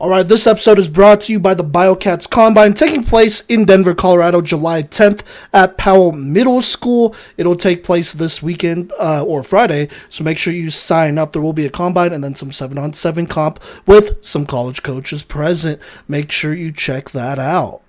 All right, this episode is brought to you by the Biocats Combine, taking place in Denver, Colorado, July 10th at Powell Middle School. It'll take place this weekend or Friday, so make sure you sign up. There will be a combine and then some 7-on-7 comp with some college coaches present. Make sure you check that out.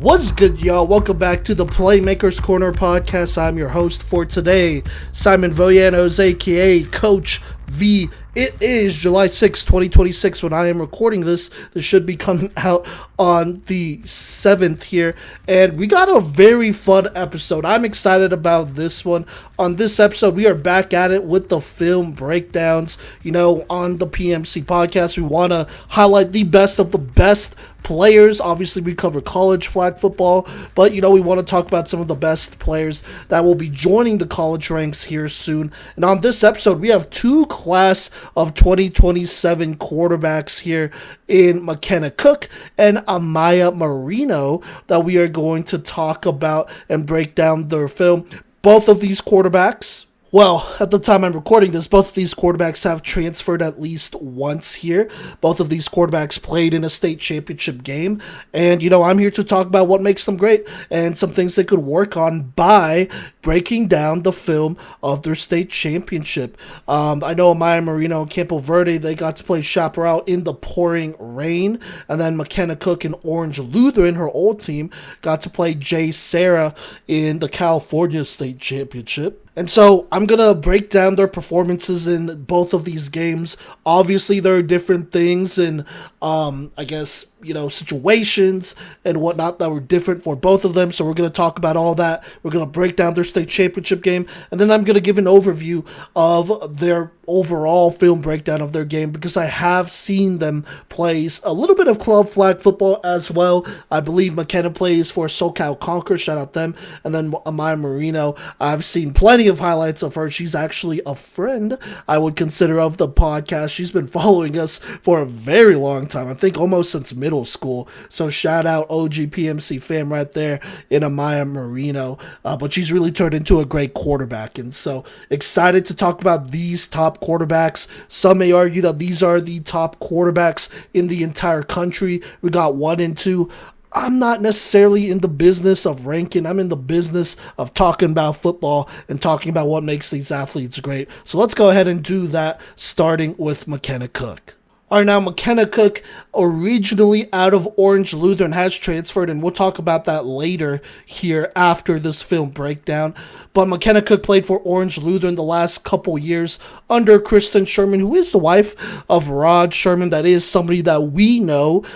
What's good, y'all? Welcome back to the Playmaker's Corner podcast. I'm your host for today, Simon Villanos, aka Coach V. It is July 6, 2026 when I am recording this. This should be coming out on the 7th here. And we got a very fun episode. I'm excited about this one. On this episode, we are back at it with the film breakdowns. You know, on the PMC podcast, we want to highlight the best of the best players. Obviously, we cover college flag football, but, you know, we want to talk about some of the best players that will be joining the college ranks here soon. And on this episode, we have two class of 2027 quarterbacks here in Makena Cook and Amaya Moreno that we are going to talk about and break down their film. Both of these quarterbacks, well, at the time I'm recording this, both of these quarterbacks have transferred at least once here. Both of these quarterbacks played in a state championship game. And, you know, I'm here to talk about what makes them great and some things they could work on by breaking down the film of their state championship. I know Amaya Moreno and Campo Verde, they got to play Chaparral in the pouring rain. And then Makena Cook and Orange Lutheran, her old team, got to play J. Sarah in the California State Championship. And so I'm going to break down their performances in both of these games. Obviously, there are different things and, I guess, you know, situations and whatnot that were different for both of them. So we're going to talk about all that. We're going to break down their state championship game. And then I'm going to give an overview of their overall film breakdown of their game because I have seen them play a little bit of club flag football as well. I believe Makena plays for SoCal Conquer. Shout out them. And then Amaya Moreno, I've seen plenty of highlights of her. She's actually a friend I would consider of the podcast. She's been following us for a very long time. I think almost since middle school. So shout out OG PMC fam right there in Amaya Moreno. But she's really turned into a great quarterback. And so excited to talk about these top quarterbacks. Some may argue that these are the top quarterbacks in the entire country. We got 1 and 2. I'm not necessarily in the business of ranking. I'm in the business of talking about football and talking about what makes these athletes great. So let's go ahead and do that, starting with Makena Cook. All right, now Makena Cook, originally out of Orange Lutheran, has transferred, and we'll talk about that later here after this film breakdown. But Makena Cook played for Orange Lutheran the last couple years under Kristen Sherman, who is the wife of Rod Sherman. That is somebody that we know.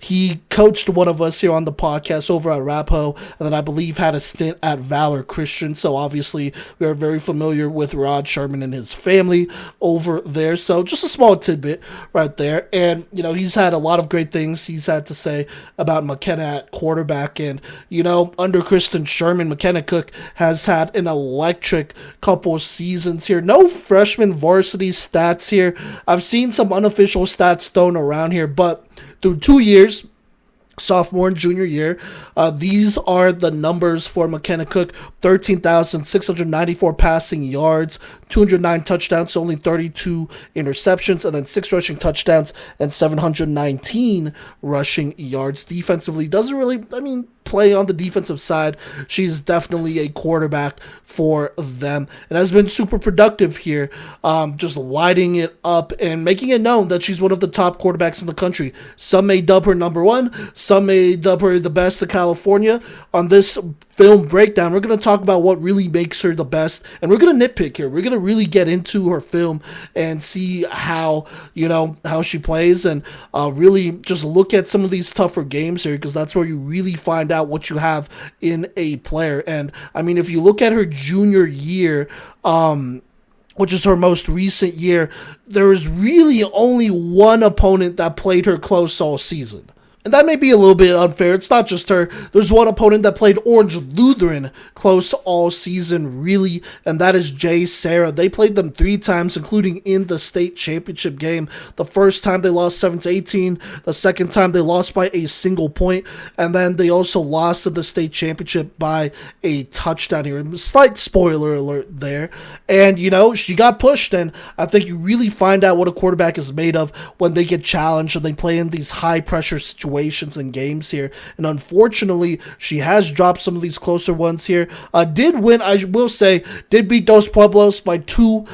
He coached one of us here on the podcast over at Rapho, and then I believe had a stint at Valor Christian. So obviously we are very familiar with Rod Sherman and his family over there. So just a small tidbit right there. And, you know, he's had a lot of great things he's had to say about Makena at quarterback. And, you know, under Kristen Sherman, Makena Cook has had an electric couple of seasons here. No freshman varsity stats here. I've seen some unofficial stats thrown around here, but through 2 years, sophomore and junior year, these are the numbers for Makena Cook: 13,694 passing yards, 209 touchdowns, so only 32 interceptions, and then 6 rushing touchdowns and 719 rushing yards. Defensively, doesn't really, play on the defensive side. She's definitely a quarterback for them and has been super productive here, just lighting it up and making it known that she's one of the top quarterbacks in the country. Some may dub her number 1, some may dub her the best of California. On this film breakdown, we're going to talk about what really makes her the best, and we're going to nitpick here. We're going to really get into her film and see how she plays, and really just look at some of these tougher games here, because that's where you really find out what you have in a player. And if you look at her junior year, which is her most recent year, there is really only one opponent that played her close all season. And that may be a little bit unfair. It's not just her. There's one opponent that played Orange Lutheran close all season, really, and that is Jay Sarah. They played them 3 times, including in the state championship game. The first time they lost 7-18. The second time they lost by a single point. And then they also lost in the state championship by a touchdown here. Slight spoiler alert there. And, she got pushed, and I think you really find out what a quarterback is made of when they get challenged and they play in these high-pressure situations and games here. And unfortunately, she has dropped some of these closer ones here. Did win, I will say, did beat Dos Pueblos by 2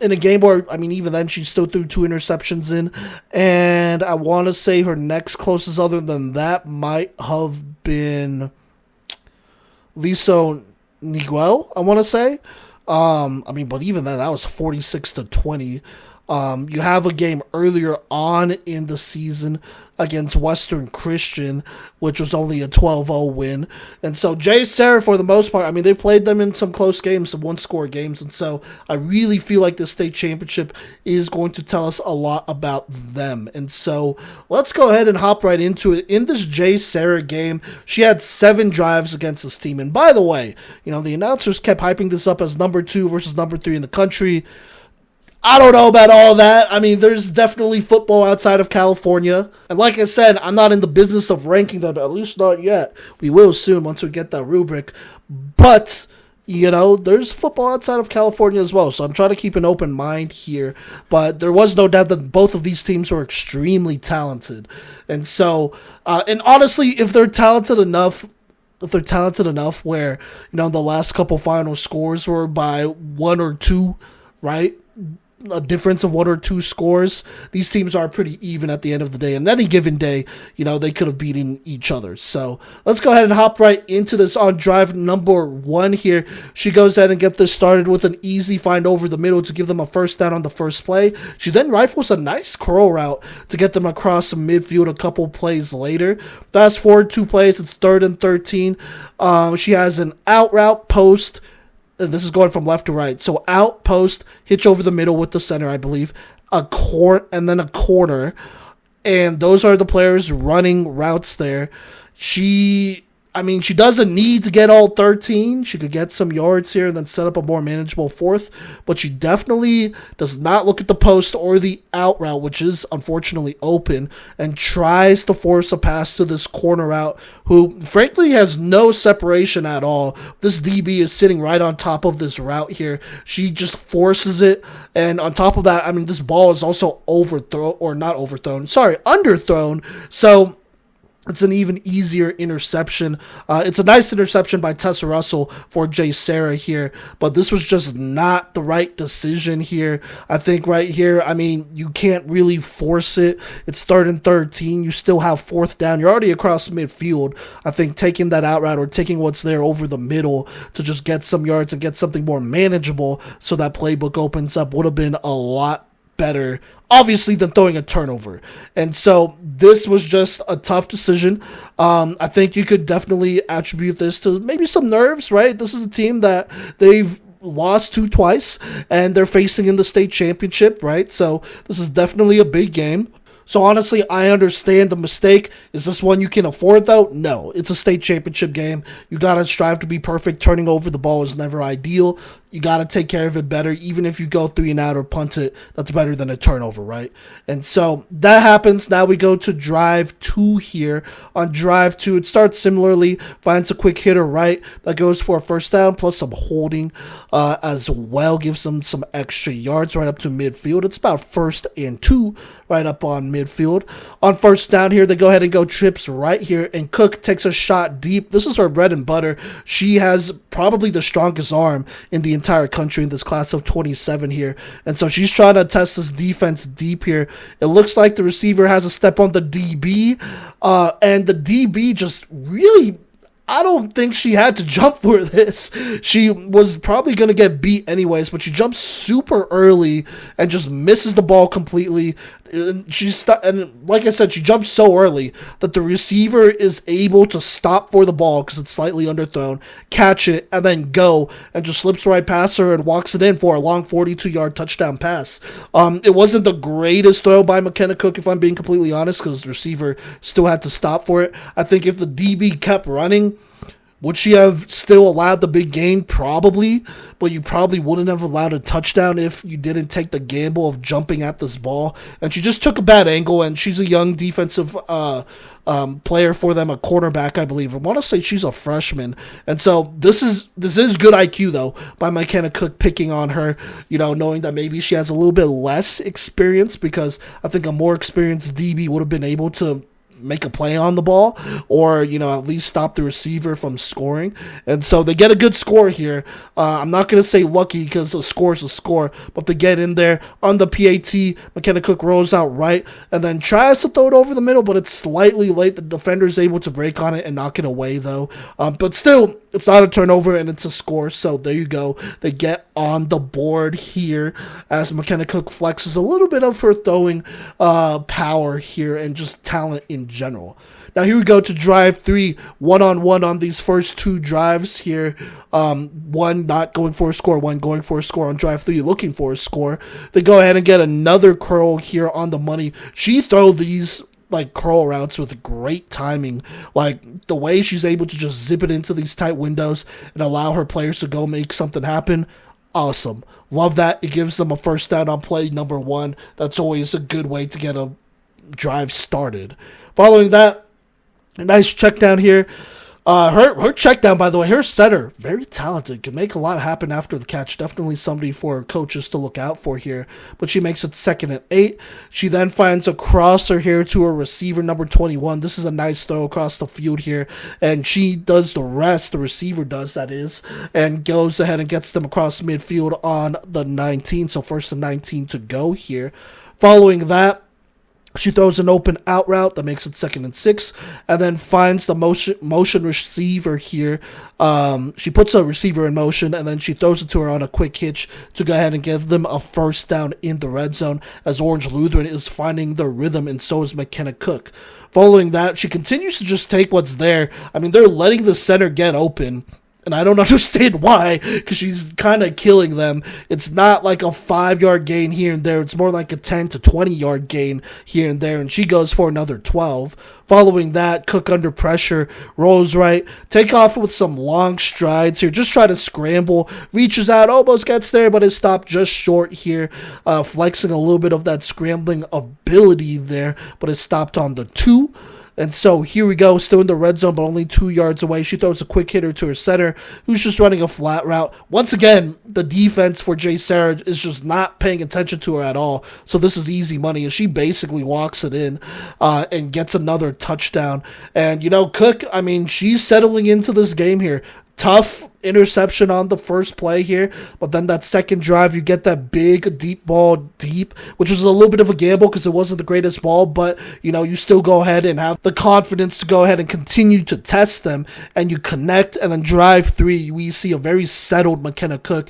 in a game where, even then, she still threw 2 interceptions in. And I want to say her next closest other than that might have been Liso Niguel, I want to say. But even then, that was 46-20. You have a game earlier on in the season against Western Christian, which was only a 12-0 win. And so Jay Sarah, for the most part, they played them in some close games, some one-score games. And so I really feel like this state championship is going to tell us a lot about them. And so let's go ahead and hop right into it. In this Jay Sarah game, she had 7 drives against this team. And by the way, the announcers kept hyping this up as number 2 versus number 3 in the country. I don't know about all that. There's definitely football outside of California. And like I said, I'm not in the business of ranking them, at least not yet. We will soon once we get that rubric. But, there's football outside of California as well. So I'm trying to keep an open mind here. But there was no doubt that both of these teams are extremely talented. And so, and honestly, if they're talented enough where, the last couple final scores were by 1 or 2, right? A difference of 1 or 2 scores. These teams are pretty even at the end of the day. And any given day, they could have beaten each other. So let's go ahead and hop right into this on drive number 1 here. She goes ahead and gets this started with an easy find over the middle to give them a first down on the first play. She then rifles a nice curl route to get them across the midfield a couple plays later. Fast forward 2 plays, it's 3rd and 13. She has an out route post. And this is going from left to right. So out, post, hitch over the middle with the center, I believe, and then a corner. And those are the players running routes there. She doesn't need to get all 13. She could get some yards here and then set up a more manageable 4th. But she definitely does not look at the post or the out route, which is unfortunately open, and tries to force a pass to this corner route, who frankly has no separation at all. This DB is sitting right on top of this route here. She just forces it. And on top of that, this ball is also underthrown. So it's an even easier interception. It's a nice interception by Tessa Russell for Jay Sarah here, but this was just not the right decision here. I think right here, you can't really force it. It's 3rd and 13. You still have 4th down. You're already across midfield. I think taking that out route or taking what's there over the middle to just get some yards and get something more manageable so that playbook opens up would have been a lot better, obviously, than throwing a turnover. And so this was just a tough decision. I think you could definitely attribute this to maybe some nerves, right? This is a team that they've lost to twice and they're facing in the state championship, right? So this is definitely a big game. So honestly, I understand the mistake. Is this one you can afford though? No, it's a state championship game. You got to strive to be perfect. Turning over the ball is never ideal. You got to take care of it better. Even if you go 3 and out or punt it, that's better than a turnover, right? And so that happens. Now we go to drive 2 here. On drive 2, it starts similarly. Finds a quick hitter right. That goes for a first down plus some holding as well. Gives them some extra yards right up to midfield. It's about 1st and 2 right up on midfield. On first down here, they go ahead and go trips right here. And Cook takes a shot deep. This is her bread and butter. She has probably the strongest arm in the entire country in this class of 27 here. And so she's trying to test this defense deep here. It looks like the receiver has a step on the DB. And the DB just really, I don't think she had to jump for this. She was probably going to get beat anyways, but she jumps super early and just misses the ball completely. And and like I said, she jumps so early that the receiver is able to stop for the ball because it's slightly underthrown, catch it, and then go, and just slips right past her and walks it in for a long 42-yard touchdown pass. It wasn't the greatest throw by Makena Cook, if I'm being completely honest, because the receiver still had to stop for it. I think if the DB kept running, would she have still allowed the big gain? Probably, but you probably wouldn't have allowed a touchdown if you didn't take the gamble of jumping at this ball. And she just took a bad angle, and she's a young defensive player for them, a cornerback, I believe. I want to say she's a freshman. And so this is good IQ, though, by Makena Cook picking on her, knowing that maybe she has a little bit less experience, because I think a more experienced DB would have been able to make a play on the ball, or at least stop the receiver from scoring. And so they get a good score here. I'm not going to say lucky, because a score is a score, but they get in there on the PAT. Makena Cook rolls out right and then tries to throw it over the middle, but it's slightly late. The defender is able to break on it and knock it away, though. But still, it's not a turnover, and it's a score. So there you go. They get on the board here as Makena Cook flexes a little bit of her throwing power here and just talent in general. Now here we go to drive 3, one-on-one on these first 2 drives here. One not going for a score, one going for a score on drive 3, looking for a score. They go ahead and get another curl here on the money. She throw these curl routes with great timing. The way she's able to just zip it into these tight windows and allow her players to go make something happen. Awesome. Love that. It gives them a first down on play number 1. That's always a good way to get a drive started. Following that, a nice check down here. Her check down, by the way, her setter, very talented, can make a lot happen after the catch. Definitely somebody for coaches to look out for here. But she makes it 2nd and 8. She then finds a crosser here to her receiver, number 21. This is a nice throw across the field here, and she does the rest. The receiver does, that is, and goes ahead and gets them across midfield on the 19. So 1st and 19 to go here. Following that, she throws an open out route that makes it 2nd and 6, and then finds the motion receiver here. She puts a receiver in motion, and then she throws it to her on a quick hitch to go ahead and give them a first down in the red zone, as Orange Lutheran is finding the rhythm, and so is Makena Cook. Following that, she continues to just take what's there. I mean, they're letting the center get open, and I don't understand why, because she's kind of killing them. It's not like a 5-yard gain here and there. It's more like a 10 to 20-yard gain here and there, and she goes for another 12. Following that, Cook under pressure, rolls right, take off with some long strides here, just try to scramble, reaches out, almost gets there, but is stopped just short here, flexing a little bit of that scrambling ability there, but is stopped on the 2. And so here we go, still in the red zone, but only 2 yards away. She throws a quick hitter to her center, who's just running a flat route. Once again, the defense for Jay Sarah is just not paying attention to her at all. So this is easy money, and she basically walks it in and gets another touchdown. And, Cook, I mean, she's settling into this game here. Tough interception on the first play here, but then that second drive, you get that big deep ball deep, which was a little bit of a gamble because it wasn't the greatest ball, but you still go ahead and have the confidence to go ahead and continue to test them, and you connect. And then drive 3, we see a very settled Makena Cook.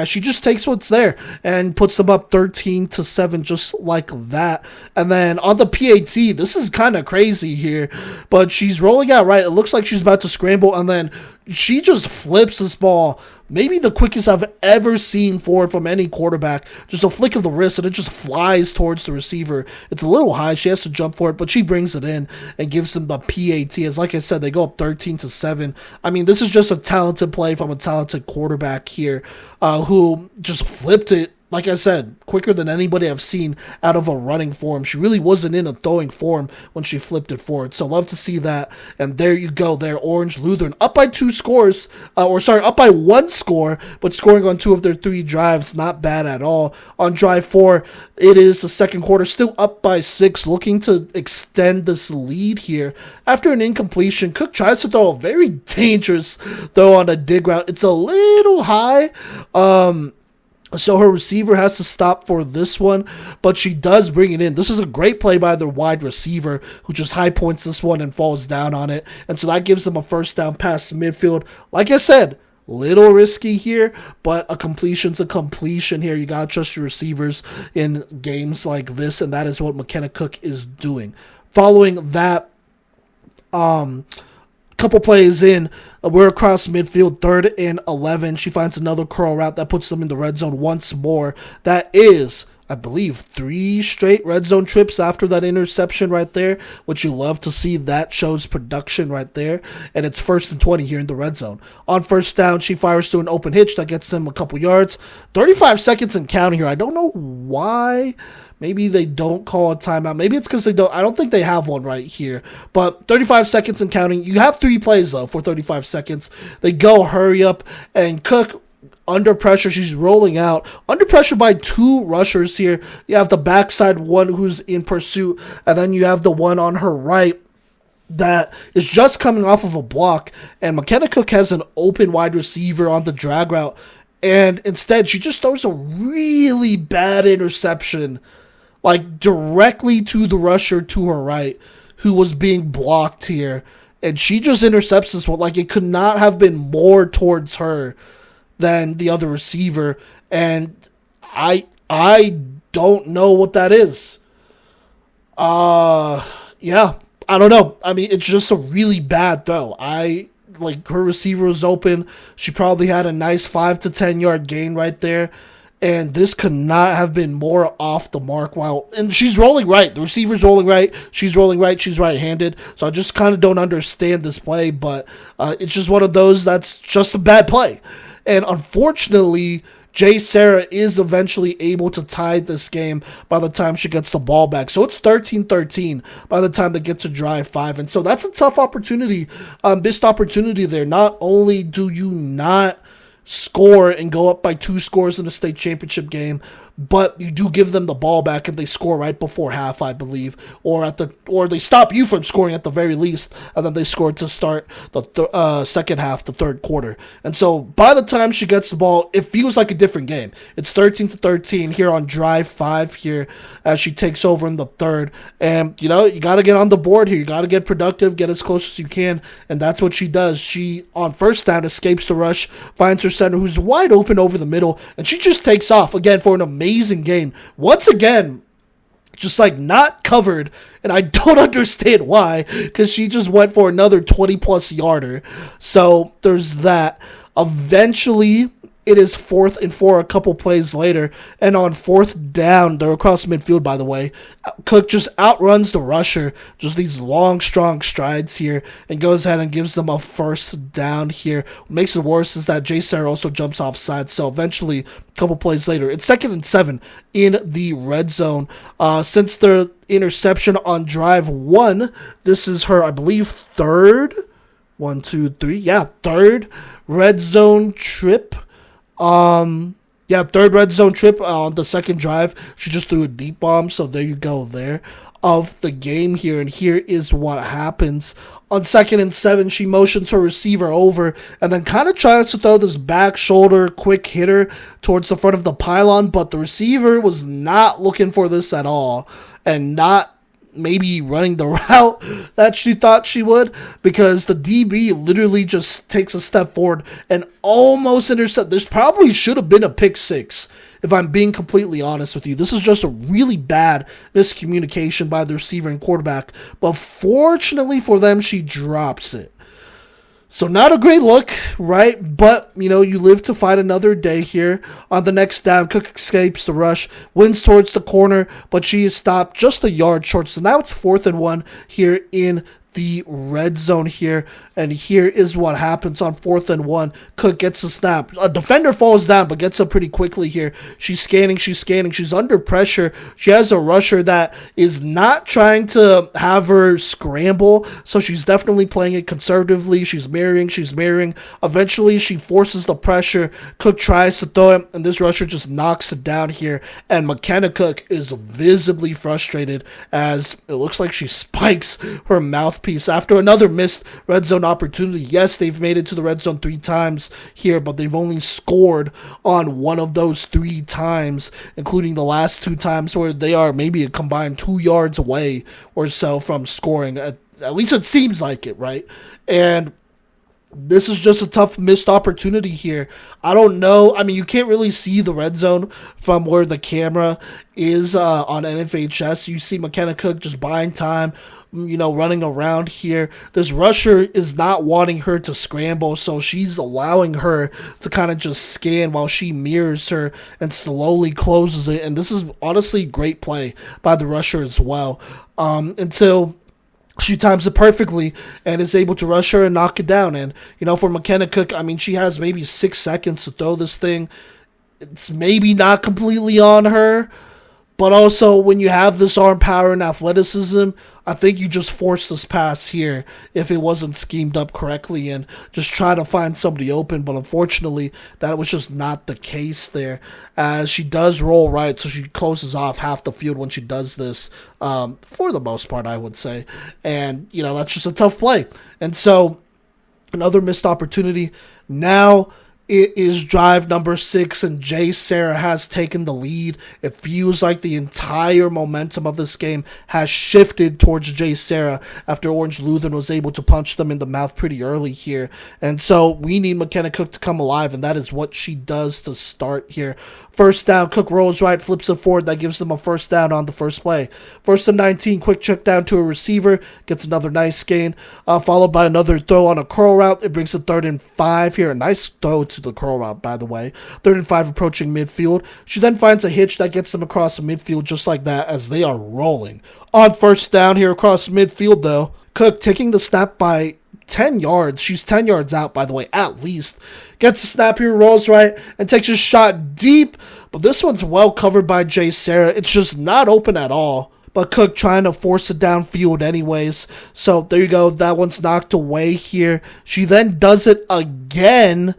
She just takes what's there and puts them up 13-7 just like that. And then on the PAT, this is kind of crazy here, but she's rolling out right. It looks like she's about to scramble, and then she just flips this ball, maybe the quickest I've ever seen from any quarterback. Just a flick of the wrist, and it just flies towards the receiver. It's a little high. She has to jump for it, but she brings it in and gives them the PAT. As like I said, they go up 13-7. I mean, this is just a talented play from a talented quarterback here who just flipped it. Like I said, quicker than anybody I've seen out of a running form. She really wasn't in a throwing form when she flipped it forward. So love to see that. And there you go there. Orange Lutheran up by 2 scores. Up by 1 score, but scoring on 2 of their 3 drives. Not bad at all. On drive 4, it is the second quarter. Still up by 6. Looking to extend this lead here. After an incompletion, Cook tries to throw a very dangerous throw on a dig route. It's a little high. So her receiver has to stop for this one, but she does bring it in. This is a great play by their wide receiver, who just high points this one and falls down on it. And so that gives them a first down pass to midfield. Like I said, little risky here, but a completion's a completion here. You gotta trust your receivers in games like this, and that is what Makena Cook is doing. Following that, couple plays in, we're across midfield, 3rd and 11. She finds another curl route that puts them in the red zone once more. That is, I believe, 3 straight red zone trips after that interception right there, which you love to see. That shows production right there. And it's 1st and 20 here in the red zone. On first down, she fires to an open hitch that gets them a couple yards. 35 seconds and counting here. I don't know why. Maybe they don't call a timeout. Maybe it's because they don't. I don't think they have one right here. But 35 seconds and counting. You have 3 plays, though, for 35 seconds. They go hurry up, and Cook, under pressure, she's rolling out. Under pressure by 2 rushers here. You have the backside one who's in pursuit, and then you have the one on her right that is just coming off of a block. And Makena Cook has an open wide receiver on the drag route. And instead, she just throws a really bad interception, like directly to the rusher to her right, who was being blocked here. And she just intercepts this one. Like, it could not have been more towards her than the other receiver. And I don't know what that is. Yeah, I don't know. I mean, it's just a really bad throw. Her receiver was open. She probably had a nice 5 to 10 yard gain right there. And this could not have been more off the mark. And she's rolling right. The receiver's rolling right. She's rolling right. She's right-handed. So I just kind of don't understand this play. But it's just one of those that's just a bad play. And unfortunately, Jay Sarah is eventually able to tie this game by the time she gets the ball back. So it's 13-13 by the time they get to drive 5. And so that's a tough opportunity, missed opportunity there. Not only do you not score and go up by 2 scores in the state championship game, but you do give them the ball back and they score right before half, I believe, or they stop you from scoring at the very least, and then they score to start the second half, the 3rd quarter. And so by the time she gets the ball, it feels like a different game. It's 13-13 here on drive 5 here as she takes over in the 3rd. And you got to get on the board here. You got to get productive, get as close as you can, and that's what she does. She, on first down, escapes the rush, finds her center who's wide open over the middle, and she just takes off again for an amazing gain. Once again, just like not covered, and I don't understand why, because she just went for another 20-plus yarder. So there's that. Eventually, it is 4th and 4 a couple plays later, and on 4th down, they're across midfield, by the way, Cook just outruns the rusher, just these long, strong strides here, and goes ahead and gives them a 1st down here. What makes it worse is that Jay Sarah also jumps offside, so eventually, a couple plays later, it's 2nd and 7 in the red zone. Since the interception on drive 1, this is her, I believe, 3rd, 1, 2, 3, yeah, 3rd red zone trip. 3rd red zone trip on the 2nd drive. She just threw a deep bomb, so there you go there of the game here. And here is what happens. On 2nd and 7, she motions her receiver over and then kind of tries to throw this back shoulder quick hitter towards the front of the pylon, but the receiver was not looking for this at all and not maybe running the route that she thought she would, because the DB literally just takes a step forward and almost intercept. There's probably should have been a pick 6, if I'm being completely honest with you. This is just a really bad miscommunication by the receiver and quarterback, but fortunately for them, she drops it. So not a great look, right? But, you live to fight another day here. On the next down, Cook escapes the rush, wins towards the corner, but she is stopped just a yard short. So now it's 4th and 1 here in the red zone here. And here is what happens on 4th and 1. Cook gets a snap. A defender falls down, but gets up pretty quickly here. She's scanning. She's under pressure. She has a rusher that is not trying to have her scramble, so she's definitely playing it conservatively. She's mirroring. Eventually, she forces the pressure. Cook tries to throw it, and this rusher just knocks it down here. And Makena Cook is visibly frustrated as it looks like she spikes her mouthpiece after another missed red zone opportunity. Yes, they've made it to the red zone 3 times here, but they've only scored on one of those 3 times, including the last 2 times where they are maybe a combined 2 yards away or so from scoring. At least it seems like it, right? And This is just a tough missed opportunity here. I don't know. I mean, you can't really see the red zone from where the camera is on NFHS. You see Makena Cook just buying time, running around here. This rusher is not wanting her to scramble, so she's allowing her to kind of just scan while she mirrors her and slowly closes it. And this is honestly great play by the rusher as well. Until she times it perfectly and is able to rush her and knock it down. And, for Makena Cook, I mean, she has maybe 6 seconds to throw this thing. It's maybe not completely on her, but also when you have this arm power and athleticism, I think you just force this pass here if it wasn't schemed up correctly and just try to find somebody open. But unfortunately, that was just not the case there, as she does roll right, so she closes off half the field when she does this, for the most part, I would say. And, that's just a tough play. And so another missed opportunity. Now it is drive number 6, and Jay Sarah has taken the lead. It feels like the entire momentum of this game has shifted towards Jay Sarah after Orange Lutheran was able to punch them in the mouth pretty early here. And so we need Makena Cook to come alive, and that is what she does to start here. First down, Cook rolls right, flips it forward. That gives them a first down on the first play. First and 19, quick check down to a receiver. Gets another nice gain, followed by another throw on a curl route. It brings a 3rd and 5 here. A nice throw to the curl route, by the way. 3rd and 5 approaching midfield. She then finds a hitch that gets them across the midfield just like that, as they are rolling. On first down here across midfield, though, Cook taking the snap by 10 yards. She's 10 yards out, by the way, at least. Gets the snap here, rolls right, and takes a shot deep. But this one's well covered by Jay Sarah. It's just not open at all. But Cook trying to force it downfield anyways. So there you go. That one's knocked away here. She then does it again.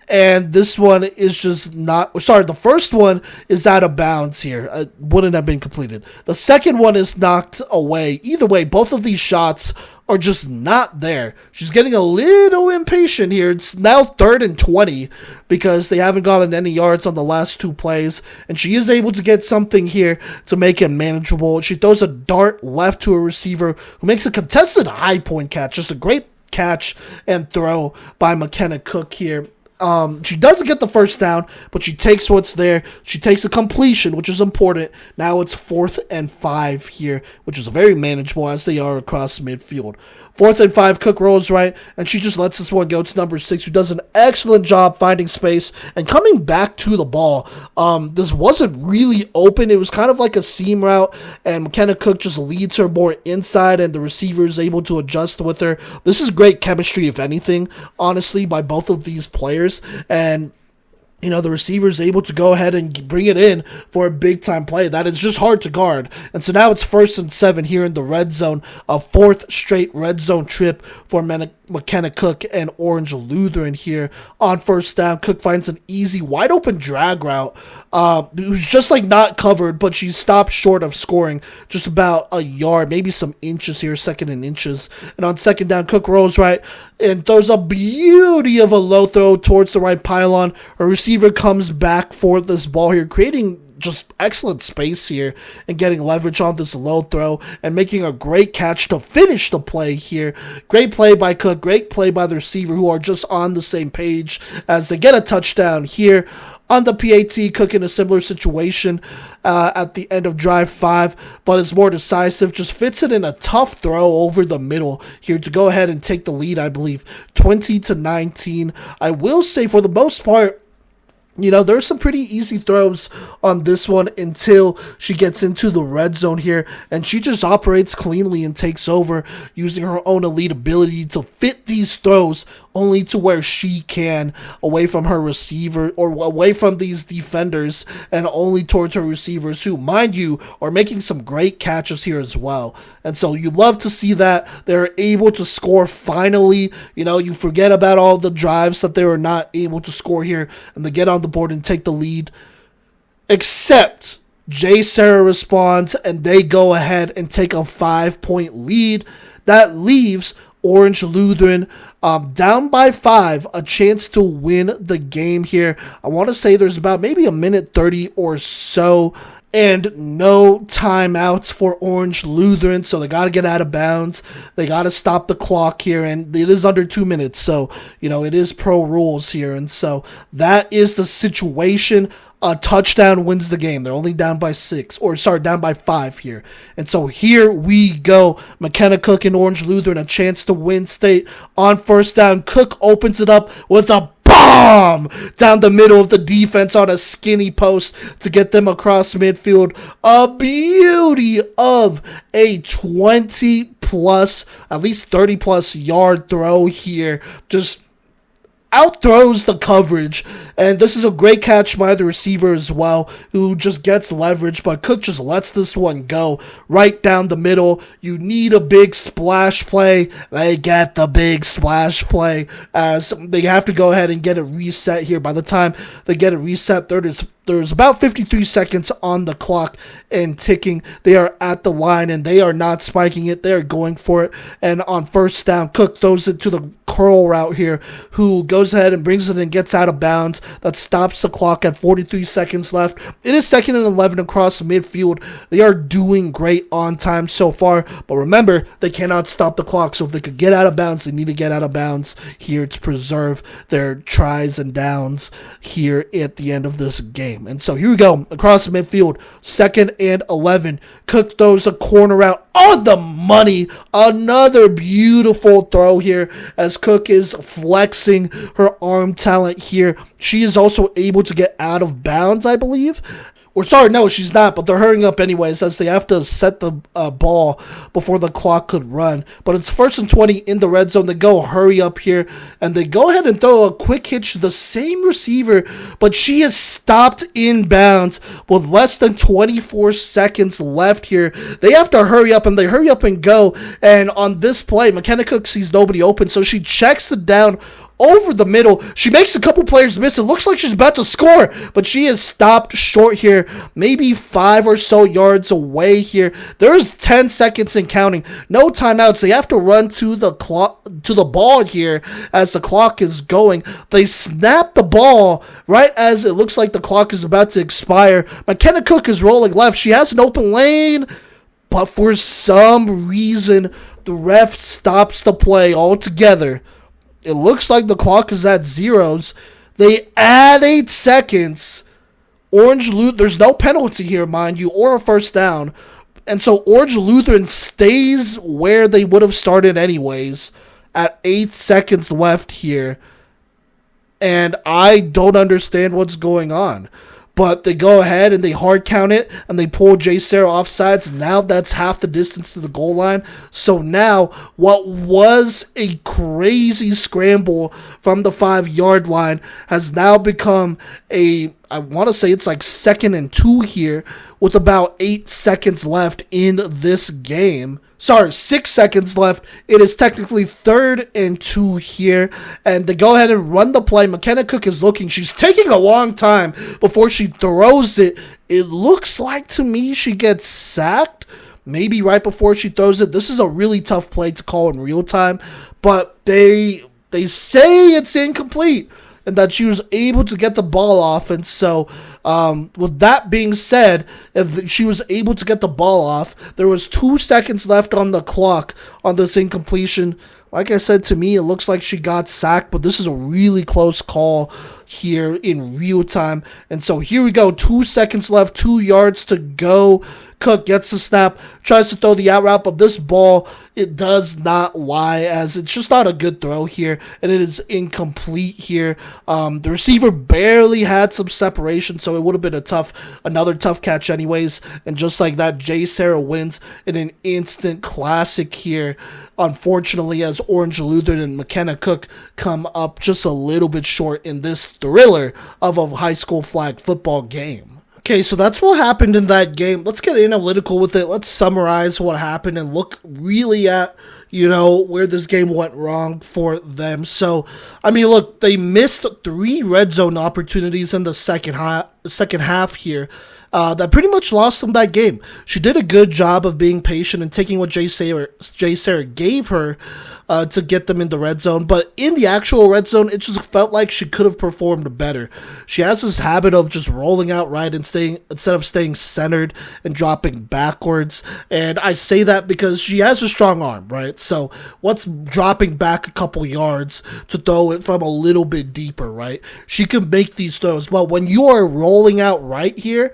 And this one is just not... Sorry, the first one is out of bounds here. It wouldn't have been completed. The second one is knocked away. Either way, both of these shots are just not there. She's getting a little impatient here. It's now 3rd and 20 because they haven't gotten any yards on the last 2 plays. And she is able to get something here to make it manageable. She throws a dart left to a receiver who makes a contested high point catch. Just a great catch and throw by Makena Cook here. She doesn't get the first down, but she takes what's there. She takes a completion, which is important. Now it's 4th and 5 here, which is very manageable as they are across midfield. 4th and 5, Cook rolls right, and she just lets this one go to number 6, who does an excellent job finding space and coming back to the ball. This wasn't really open. It was kind of like a seam route, and Makena Cook just leads her more inside, and the receiver is able to adjust with her. This is great chemistry, if anything, honestly, by both of these players. And the receiver is able to go ahead and bring it in for a big-time play. That is just hard to guard. And so now it's 1st and 7 here in the red zone. A 4th straight red zone trip for Makena Cook and Orange Lutheran here. On first down, Cook finds an easy, wide-open drag route. It was just not covered, but she stopped short of scoring just about a yard, maybe some inches here, 2nd and inches. And on 2nd down, Cook rolls right and throws a beauty of a low throw towards the right pylon. Her receiver comes back for this ball here, creating just excellent space here and getting leverage on this low throw and making a great catch to finish the play here. Great play by Cook, great play by the receiver, who are just on the same page as they get a touchdown here. On the PAT, Cook in a similar situation at the end of drive 5, but is more decisive. Just fits it in a tough throw over the middle here to go ahead and take the lead, I believe, 20-19. I will say, for the most part, there's some pretty easy throws on this one until she gets into the red zone here, and she just operates cleanly and takes over using her own elite ability to fit these throws only to where she can, away from her receiver or away from these defenders, and only towards her receivers, who, mind you, are making some great catches here as well. And so you love to see that they're able to score finally. You forget about all the drives that they were not able to score here, and they get on the board and take the lead. Except Jay Sarah responds, and they go ahead and take a 5-point lead. That leaves Orange Lutheran down by 5, a chance to win the game here. I want to say there's about maybe a minute 30 or so and no timeouts for Orange Lutheran, so they got to get out of bounds. They got to stop the clock here, and it is under 2 minutes, so, it is pro rules here, and so that is the situation. A touchdown wins the game. They're only down by down by 5 here. And so here we go. Makena, Cook, and Orange Lutheran, a chance to win state on first down. Cook opens it up with a bomb down the middle of the defense on a skinny post to get them across midfield. A beauty of a 20 plus, at least 30 plus yard throw here. Just outthrows the coverage, and this is a great catch by the receiver as well, who just gets leverage, but Cook just lets this one go right down the middle. You need a big splash play. They get the big splash play as they have to go ahead and get it reset here. By the time they get it reset, there's about 53 seconds on the clock and ticking. They are at the line, and they are not spiking it. They are going for it, and on first down, Cook throws it to the curl route here, who goes ahead and brings it and gets out of bounds. That stops the clock at 43 seconds left. It is 2nd and 11 across midfield. They are doing great on time so far, but remember, they cannot stop the clock, so if they could get out of bounds, they need to get out of bounds here to preserve their tries and downs here at the end of this game. And so here we go, across the midfield, 2nd and 11. Cook throws a corner out on the money. Another beautiful throw here as Cook is flexing her arm talent here. She is also able to get out of bounds, I believe. Or sorry, no, she's not, but they're hurrying up anyways as they have to set the ball before the clock could run. But it's 1st and 20 in the red zone. They go hurry up here, and they go ahead and throw a quick hitch to the same receiver, but she is stopped in bounds with less than 24 seconds left here. They have to hurry up, and they hurry up and go. And on this play, Makena Cook sees nobody open, so she checks it down over the middle. She makes a couple players miss. It looks like she's about to score, but she is stopped short here, maybe 5 or so yards away here. There's 10 seconds and counting. No timeouts. They have to run to the ball here as the clock is going. They snap the ball right as it looks like the clock is about to expire. Makena Cook is rolling left. She has an open lane, but for some reason, the ref stops the play altogether. It looks like the clock is at zeros. They add 8 seconds. There's no penalty here, mind you, or a first down. And so Orange Lutheran stays where they would have started anyways at 8 seconds left here. And I don't understand what's going on. But they go ahead and they hard count it, and they pull J. Sarah offsides. Now that's half the distance to the goal line. So now what was a crazy scramble from the 5-yard line has now become I want to say it's like 2nd and 2 here with about 8 seconds left in this game. 6 seconds left. It is technically 3rd and 2 here. And they go ahead and run the play. Makena Cook is looking. She's taking a long time before she throws it. It looks like to me she gets sacked. Maybe right before she throws it. This is a really tough play to call in real time. But they say it's incomplete, and that she was able to get the ball off. And so, with that being said, if she was able to get the ball off, there was 2 seconds left on the clock on this incompletion. Like I said, to me, it looks like she got sacked, but this is a really close call here in real time. And so here we go, 2 seconds left, 2 yards to go. Cook gets the snap, tries to throw the out route, but this ball, it does not lie, as it's just not a good throw here, and it is incomplete here. The receiver barely had some separation, so it would have been another tough catch anyways. And just like that, J. Sarah wins in an instant classic here. Unfortunately, as Orange Lutheran and Makena Cook come up just a little bit short in this thriller of a high school flag football game. Okay, so that's what happened in that game. Let's get analytical with it. Let's summarize what happened and look really at, where this game went wrong for them. So, look, they missed 3 red zone opportunities in the second half. second half here that pretty much lost them that game. She did a good job of being patient and taking what Jay Sarah gave her to get them in the red zone. But in the actual red zone, it just felt like she could have performed better. She has this habit of just rolling out right and instead of staying centered and dropping backwards. And I say that because she has a strong arm, right? So what's dropping back a couple yards to throw it from a little bit deeper, right? She can make these throws. But when you are rolling out right here,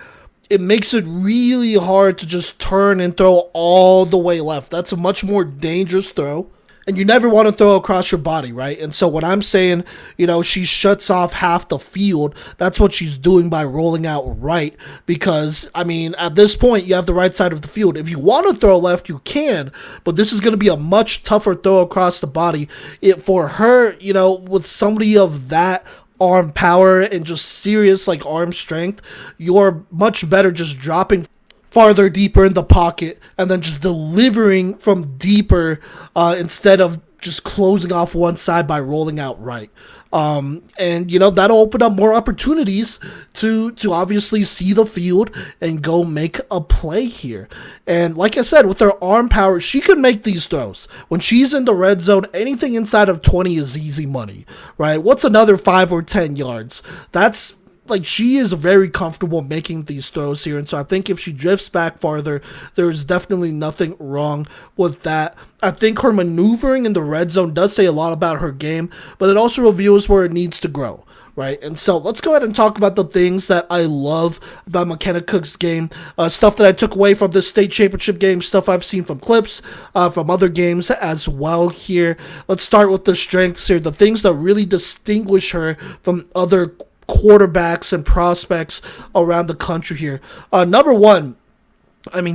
it makes it really hard to just turn and throw all the way left. That's a much more dangerous throw. And you never want to throw across your body, right? And so when I'm saying, she shuts off half the field, that's what she's doing by rolling out right. Because, at this point, you have the right side of the field. If you want to throw left, you can. But this is going to be a much tougher throw across the body. For her, with somebody of that arm power and just serious arm strength, you're much better just dropping farther deeper in the pocket and then just delivering from deeper instead of just closing off one side by rolling out right. And that'll open up more opportunities to obviously see the field and go make a play here. And like I said, with her arm power, she can make these throws. When she's in the red zone, anything inside of 20 is easy money, right? What's another 5 or 10 yards? That's she is very comfortable making these throws here. And so I think if she drifts back farther, there's definitely nothing wrong with that. I think her maneuvering in the red zone does say a lot about her game, but it also reveals where it needs to grow, right? And so let's go ahead and talk about the things that I love about Makena Cook's game, stuff that I took away from this state championship game, stuff I've seen from clips, from other games as well here. Let's start with the strengths here, the things that really distinguish her from other quarterbacks and prospects around the country here. Number one,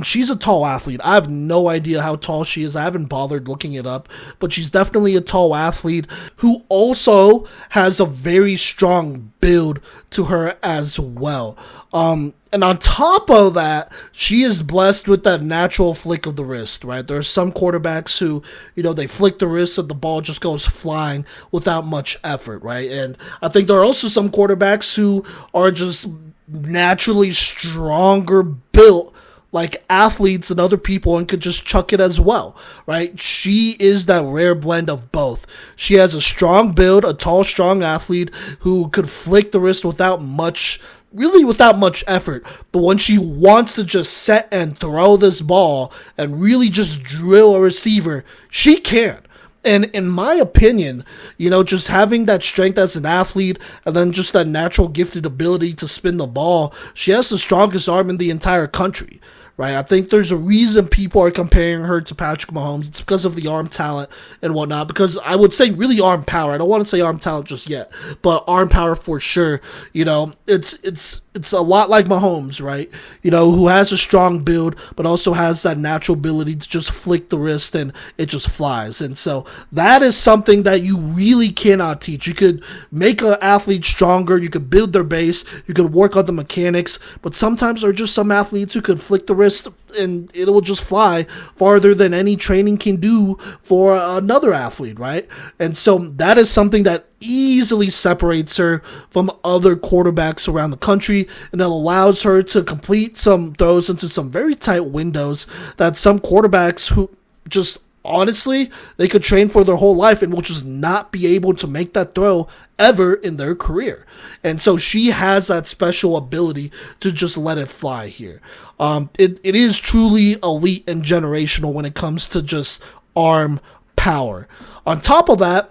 she's a tall athlete. I have no idea how tall she is. I haven't bothered looking it up, but she's definitely a tall athlete who also has a very strong build to her as well. And on top of that, she is blessed with that natural flick of the wrist, right? There are some quarterbacks who, they flick the wrist and the ball just goes flying without much effort, right? And I think there are also some quarterbacks who are just naturally stronger built athletes and other people and could just chuck it as well, right? She is that rare blend of both. She has a strong build, a tall, strong athlete who could flick the wrist without much effort. But when she wants to just set and throw this ball and really just drill a receiver, she can. And in my opinion, just having that strength as an athlete and then just that natural gifted ability to spin the ball, she has the strongest arm in the entire country. Right, I think there's a reason people are comparing her to Patrick Mahomes. It's because of the arm talent and whatnot. Because I would say really arm power. I don't want to say arm talent just yet, but arm power for sure. It's a lot like Mahomes, right? Who has a strong build, but also has that natural ability to just flick the wrist and it just flies. And so that is something that you really cannot teach. You could make an athlete stronger. You could build their base. You could work on the mechanics. But sometimes there are just some athletes who could flick the wrist and it will just fly farther than any training can do for another athlete, right? And so that is something that easily separates her from other quarterbacks around the country, and it allows her to complete some throws into some very tight windows that some quarterbacks who just honestly, they could train for their whole life and will just not be able to make that throw ever in their career. And so she has that special ability to just let it fly here. It is truly elite and generational when it comes to just arm power. On top of that,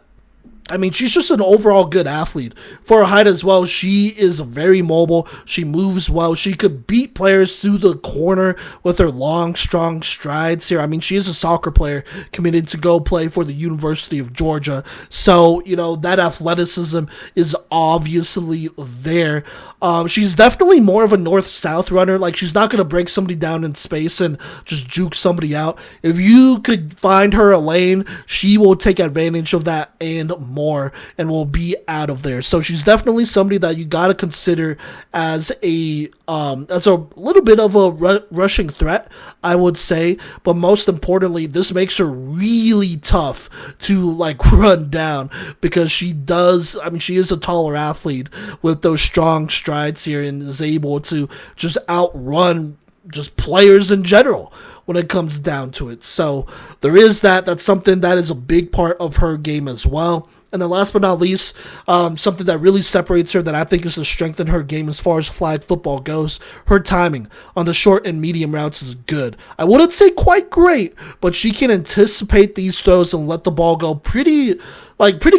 she's just an overall good athlete. For her height as well, she is very mobile. She moves well. She could beat players through the corner with her long, strong strides here. She is a soccer player committed to go play for the University of Georgia. So, that athleticism is obviously there. She's definitely more of a north-south runner. She's not going to break somebody down in space and just juke somebody out. If you could find her a lane, she will take advantage of that and more and will be out of there. So she's definitely somebody that you got to consider as a little bit of a rushing threat, I would say. But most importantly, this makes her really tough to like run down, because she is a taller athlete with those strong strides here and is able to just outrun just players in general when it comes down to it. So there is that. That's something that is a big part of her game as well. And then last but not least, something that really separates her that I think is a strength in her game as far as flag football goes, her timing on the short and medium routes is good. I wouldn't say quite great, but she can anticipate these throws and let the ball go pretty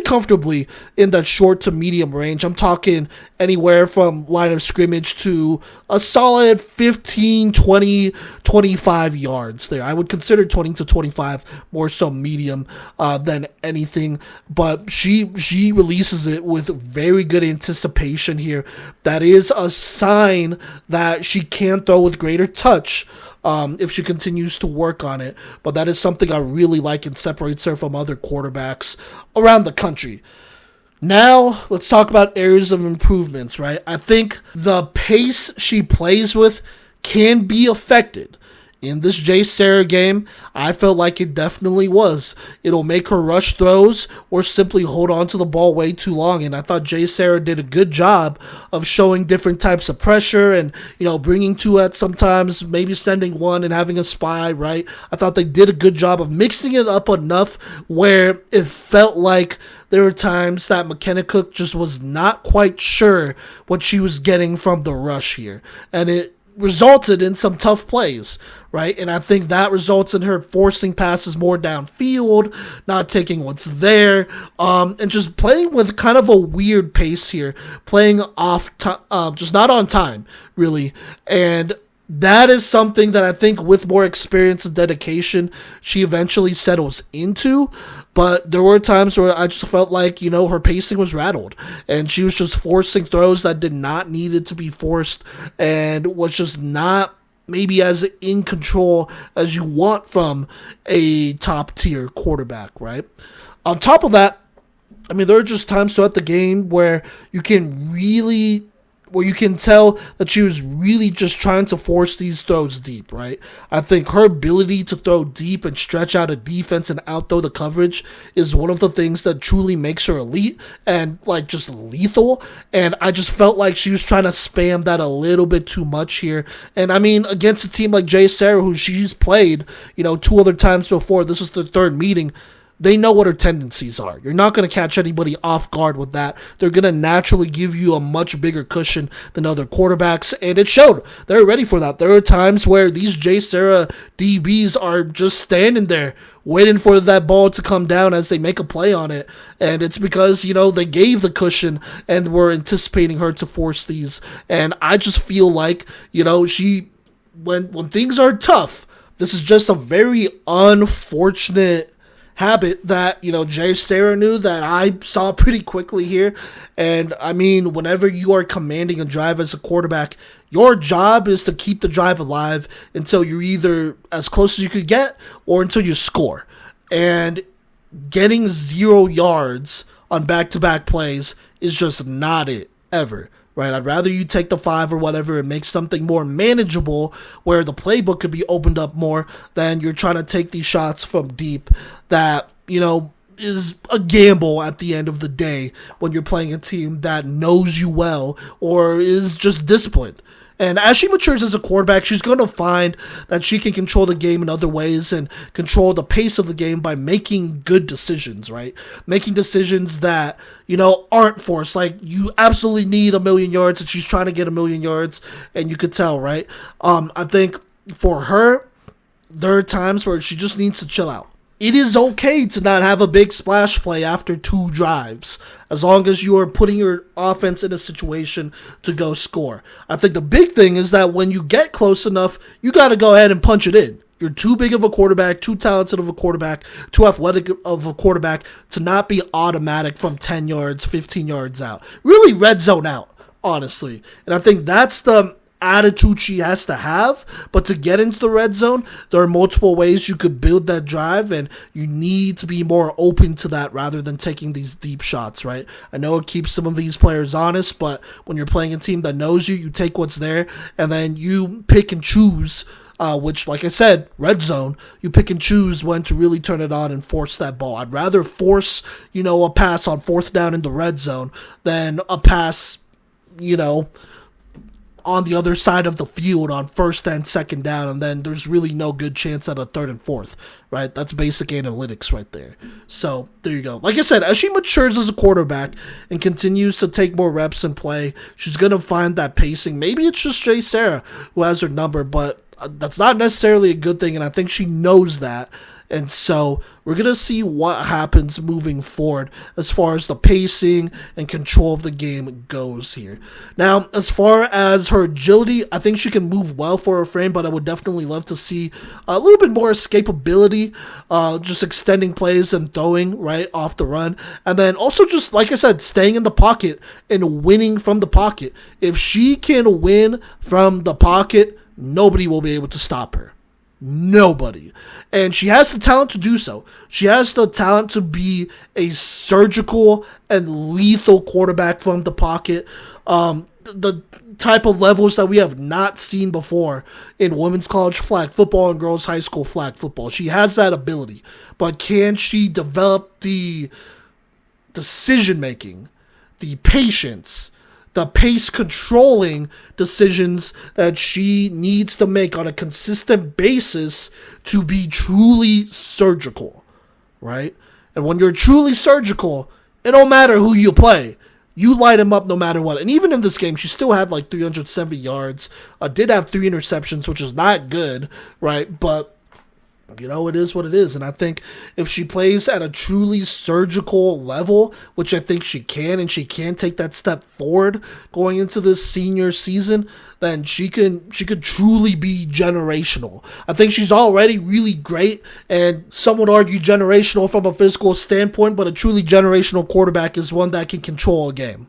comfortably in that short to medium range. I'm talking anywhere from line of scrimmage to a solid 15, 20, 25 yards there. I would consider 20 to 25 more so medium than anything, but she releases it with very good anticipation here. That is a sign that she can throw with greater touch if she continues to work on it. But that is something I really like and separates her from other quarterbacks around the country. Now, let's talk about areas of improvements, right? I think the pace she plays with can be affected. In this JSerra game, I felt like it definitely was. It'll make her rush throws or simply hold on to the ball way too long. And I thought JSerra did a good job of showing different types of pressure and, bringing two at sometimes, maybe sending one and having a spy, right? I thought they did a good job of mixing it up enough where it felt like there were times that Makena Cook just was not quite sure what she was getting from the rush here. And it resulted in some tough plays, right? And I think that results in her forcing passes more downfield, not taking what's there, and just playing with kind of a weird pace here, playing just not on time, really. And that is something that I think with more experience and dedication, she eventually settles into. But there were times where I just felt like, her pacing was rattled. And she was just forcing throws that did not need it to be forced. And was just not maybe as in control as you want from a top tier quarterback, right? On top of that, there are just times throughout the game where you can tell that she was really just trying to force these throws deep, right? I think her ability to throw deep and stretch out a defense and outthrow the coverage is one of the things that truly makes her elite and just lethal. And I just felt like she was trying to spam that a little bit too much here. And against a team like JSerra, who she's played, 2 other times before, this was the third meeting, they know what her tendencies are. You're not going to catch anybody off guard with that. They're going to naturally give you a much bigger cushion than other quarterbacks, and it showed. They're ready for that. There are times where these JSerra DBs are just standing there waiting for that ball to come down as they make a play on it, and it's because, they gave the cushion and were anticipating her to force these. And I just feel like, when things are tough, this is just a very unfortunate habit that, JSerra knew that I saw pretty quickly here. And whenever you are commanding a drive as a quarterback, your job is to keep the drive alive until you're either as close as you could get or until you score. And getting 0 yards on back-to-back plays is just not it, ever. Right, I'd rather you take the 5 or whatever and make something more manageable where the playbook could be opened up more than you're trying to take these shots from deep that, is a gamble at the end of the day when you're playing a team that knows you well or is just disciplined. And as she matures as a quarterback, she's going to find that she can control the game in other ways and control the pace of the game by making good decisions, right? Making decisions that, aren't forced. Like, you absolutely need 1,000,000 yards, and she's trying to get 1,000,000 yards, and you could tell, right? I think for her, there are times where she just needs to chill out. It is okay to not have a big splash play after 2 drives, as long as you are putting your offense in a situation to go score. I think the big thing is that when you get close enough, you got to go ahead and punch it in. You're too big of a quarterback, too talented of a quarterback, too athletic of a quarterback to not be automatic from 10 yards, 15 yards out. Really red zone out, honestly. And I think that's the attitude she has to have, but to get into the red zone, there are multiple ways you could build that drive, and you need to be more open to that rather than taking these deep shots, right? I know it keeps some of these players honest, but when you're playing a team that knows you, you take what's there, and then you pick and choose, which, like I said, red zone, you pick and choose when to really turn it on and force that ball. I'd rather force, a pass on fourth down in the red zone than a pass, on the other side of the field on first and second down, and then there's really no good chance at a third and fourth, right? That's basic analytics right there. So there you go. Like I said, as she matures as a quarterback and continues to take more reps and play, she's going to find that pacing. Maybe it's just Jay Sarah who has her number, but that's not necessarily a good thing, and I think she knows that. And so we're going to see what happens moving forward as far as the pacing and control of the game goes here. Now, as far as her agility, I think she can move well for her frame, but I would definitely love to see a little bit more escapability, just extending plays and throwing right off the run. And then also just, like I said, staying in the pocket and winning from the pocket. If she can win from the pocket, nobody will be able to stop her. Nobody. And she has the talent to do so. She has the talent to be a surgical and lethal quarterback from the pocket. The type of levels that we have not seen before in women's college flag football and girls high school flag football. She has that ability. But can she develop the decision making, the patience, the pace controlling decisions that she needs to make on a consistent basis to be truly surgical, right? And when you're truly surgical, it don't matter who you play. You light him up no matter what. And even in this game, she still had like 370 yards. Did have 3 interceptions, which is not good, right? But it is what it is. And I think if she plays at a truly surgical level, which I think she can, and she can take that step forward going into this senior season, then she could truly be generational. I think she's already really great, and some would argue generational from a physical standpoint, but a truly generational quarterback is one that can control a game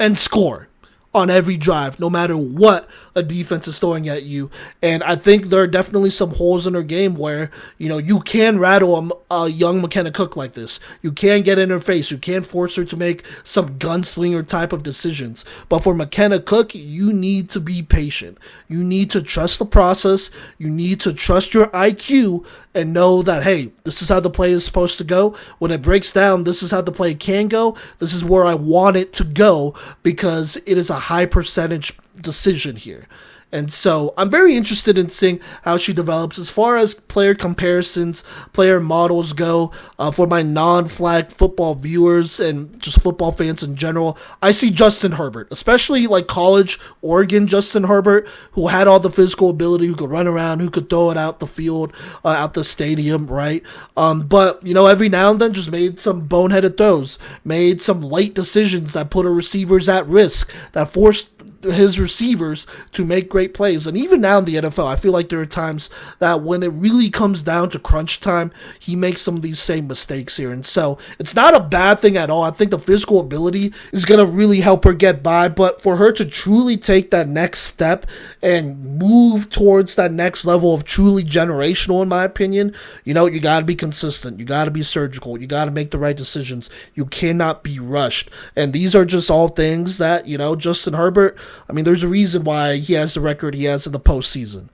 and score on every drive, no matter what a defense is throwing at you. And I think there are definitely some holes in her game where, you can rattle a young Makena Cook like this. You can get in her face. You can force her to make some gunslinger type of decisions. But for Makena Cook, you need to be patient. You need to trust the process. You need to trust your IQ and know that, hey, this is how the play is supposed to go. When it breaks down, this is how the play can go. This is where I want it to go because it is a high percentage decision here. And so I'm very interested in seeing how she develops as far as player comparisons, player models go. For my non-flag football viewers and just football fans in general, I see Justin Herbert, especially like college Oregon Justin Herbert, who had all the physical ability, who could run around, who could throw it out the field, out the stadium, right? But, every now and then just made some boneheaded throws, made some late decisions that put her receivers at risk, that forced his receivers to make great plays. And even now in the NFL, I feel like there are times that when it really comes down to crunch time, he makes some of these same mistakes here. And so it's not a bad thing at all. I think the physical ability is going to really help her get by, but for her to truly take that next step and move towards that next level of truly generational, in my opinion, you got to be consistent. You got to be surgical. You got to make the right decisions. You cannot be rushed. And these are just all things that, Justin Herbert, there's a reason why he has the record he has in the postseason.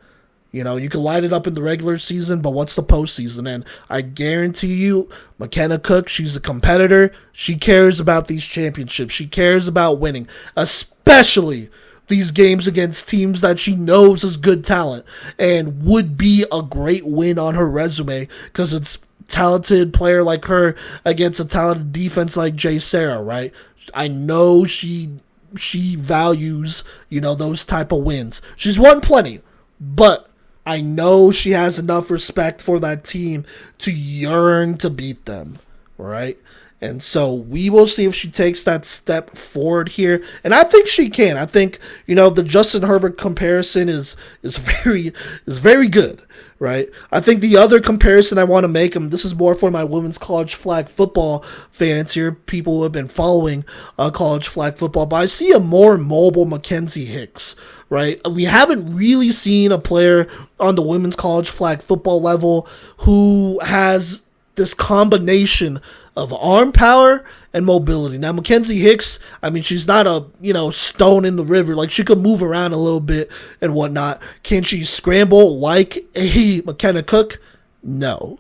You can light it up in the regular season, but what's the postseason? And I guarantee you, Makena Cook, she's a competitor. She cares about these championships. She cares about winning, especially these games against teams that she knows is good talent and would be a great win on her resume because it's talented player like her against a talented defense like Jay Sarah, right? I know she values, those type of wins. She's won plenty, but I know she has enough respect for that team to yearn to beat them, right? And so we will see if she takes that step forward here. And I think she can. I think, the Justin Herbert comparison is very good, right? I think the other comparison I want to make, and this is more for my women's college flag football fans here, people who have been following college flag football, but I see a more mobile Mackenzie Hicks, right? We haven't really seen a player on the women's college flag football level who has this combination of arm power and mobility. Now, Mackenzie Hicks, she's not a, stone in the river. Like, she could move around a little bit and whatnot. Can she scramble like a McKenna Cook? No.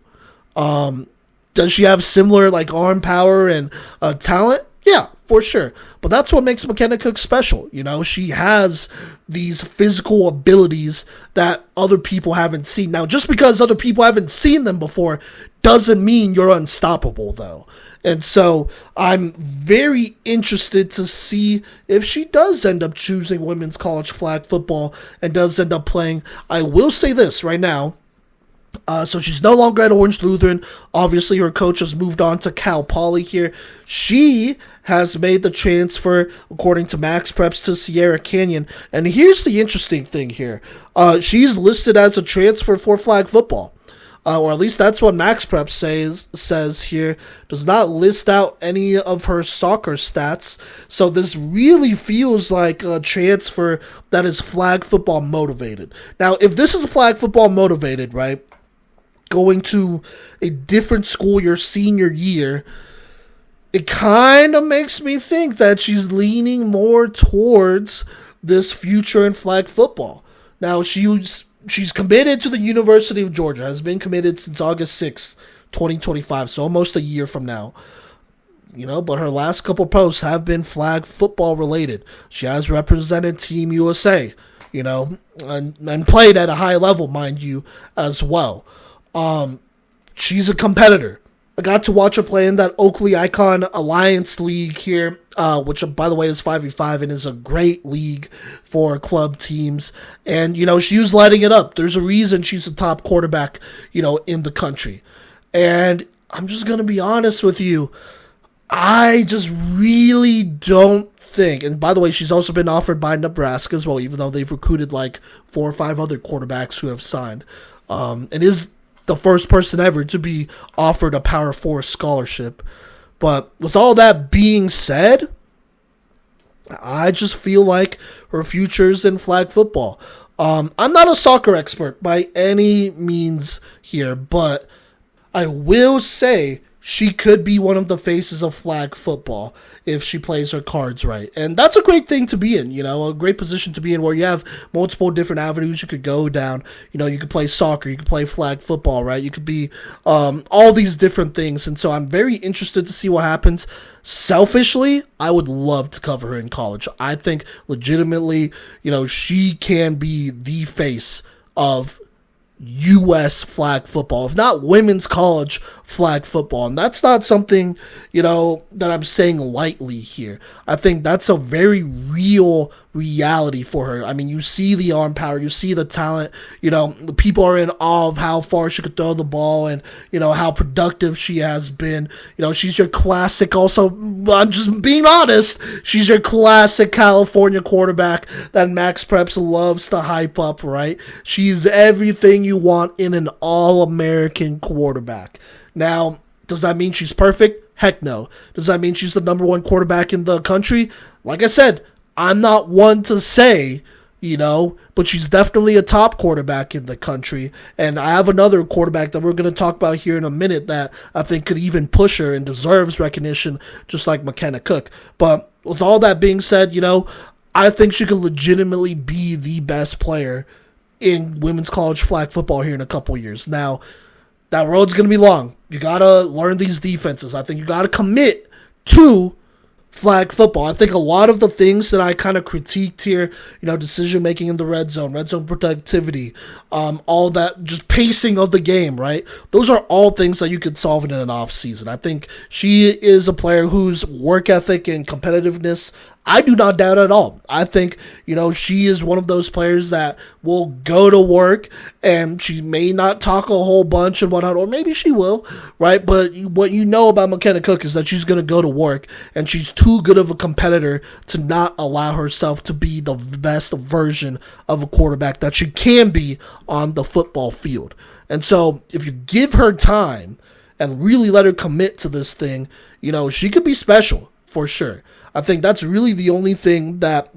Does she have similar, arm power and talent? Yeah, for sure. But that's what makes McKenna Cook special. She has these physical abilities that other people haven't seen. Now, just because other people haven't seen them before doesn't mean you're unstoppable, though. And so I'm very interested to see if she does end up choosing women's college flag football and does end up playing. I will say this right now. So she's no longer at Orange Lutheran. Obviously, her coach has moved on to Cal Poly here. She has made the transfer, according to Max Preps, to Sierra Canyon. And here's the interesting thing here. She's listed as a transfer for flag football. Or at least that's what Max Prep says here. Does not list out any of her soccer stats. So this really feels like a transfer that is flag football motivated. Now, if this is flag football motivated, right, going to a different school your senior year, it kind of makes me think that she's leaning more towards this future in flag football. Now, she's committed to the University of Georgia, has been committed since August 6th, 2025, so almost a year from now. But her last couple posts have been flag football related. She has represented Team USA, and played at a high level, mind you, as well. She's a competitor. I got to watch her play in that Oakley Icon Alliance League here, which, by the way, is 5v5 and is a great league for club teams. And, she was lighting it up. There's a reason she's the top quarterback, in the country. And I'm just going to be honest with you. I just really don't think, and by the way, she's also been offered by Nebraska as well, even though they've recruited 4 or 5 other quarterbacks who have signed. And is the first person ever to be offered a Power 4 scholarship. But with all that being said, I just feel like her future's in flag football. I'm not a soccer expert by any means here, but I will say she could be one of the faces of flag football if she plays her cards right. And that's a great thing to be in, a great position to be in where you have multiple different avenues you could go down. You could play soccer, you could play flag football, right? You could be all these different things. And so I'm very interested to see what happens. Selfishly, I would love to cover her in college. I think legitimately, she can be the face of U.S. flag football, if not women's college flag football. And that's not something, that I'm saying lightly here. I think that's a very real reality for her. You see the arm power, you see the talent, people are in awe of how far she could throw the ball and, how productive she has been. She's your classic, also, I'm just being honest, she's your classic California quarterback that Max Preps loves to hype up, right? She's everything you want in an all-American quarterback. Now, does that mean she's perfect? Heck no. Does that mean she's the number 1 quarterback in the country? Like I said, I'm not one to say, but she's definitely a top quarterback in the country. And I have another quarterback that we're going to talk about here in a minute that I think could even push her and deserves recognition, just like McKenna Cook. But with all that being said, I think she could legitimately be the best player in women's college flag football here in a couple years. Now, that road's going to be long. You got to learn these defenses. I think you got to commit to flag football. I think a lot of the things that I kind of critiqued here, decision making in the red zone productivity, all that, just pacing of the game, right? Those are all things that you could solve in an off season. I think she is a player whose work ethic and competitiveness I do not doubt at all. I think, she is one of those players that will go to work, and she may not talk a whole bunch and whatnot, or maybe she will, right? But what you know about Makena Cook is that she's going to go to work, and she's too good of a competitor to not allow herself to be the best version of a quarterback that she can be on the football field. And so if you give her time and really let her commit to this thing, she could be special for sure. I think that's really the only thing that,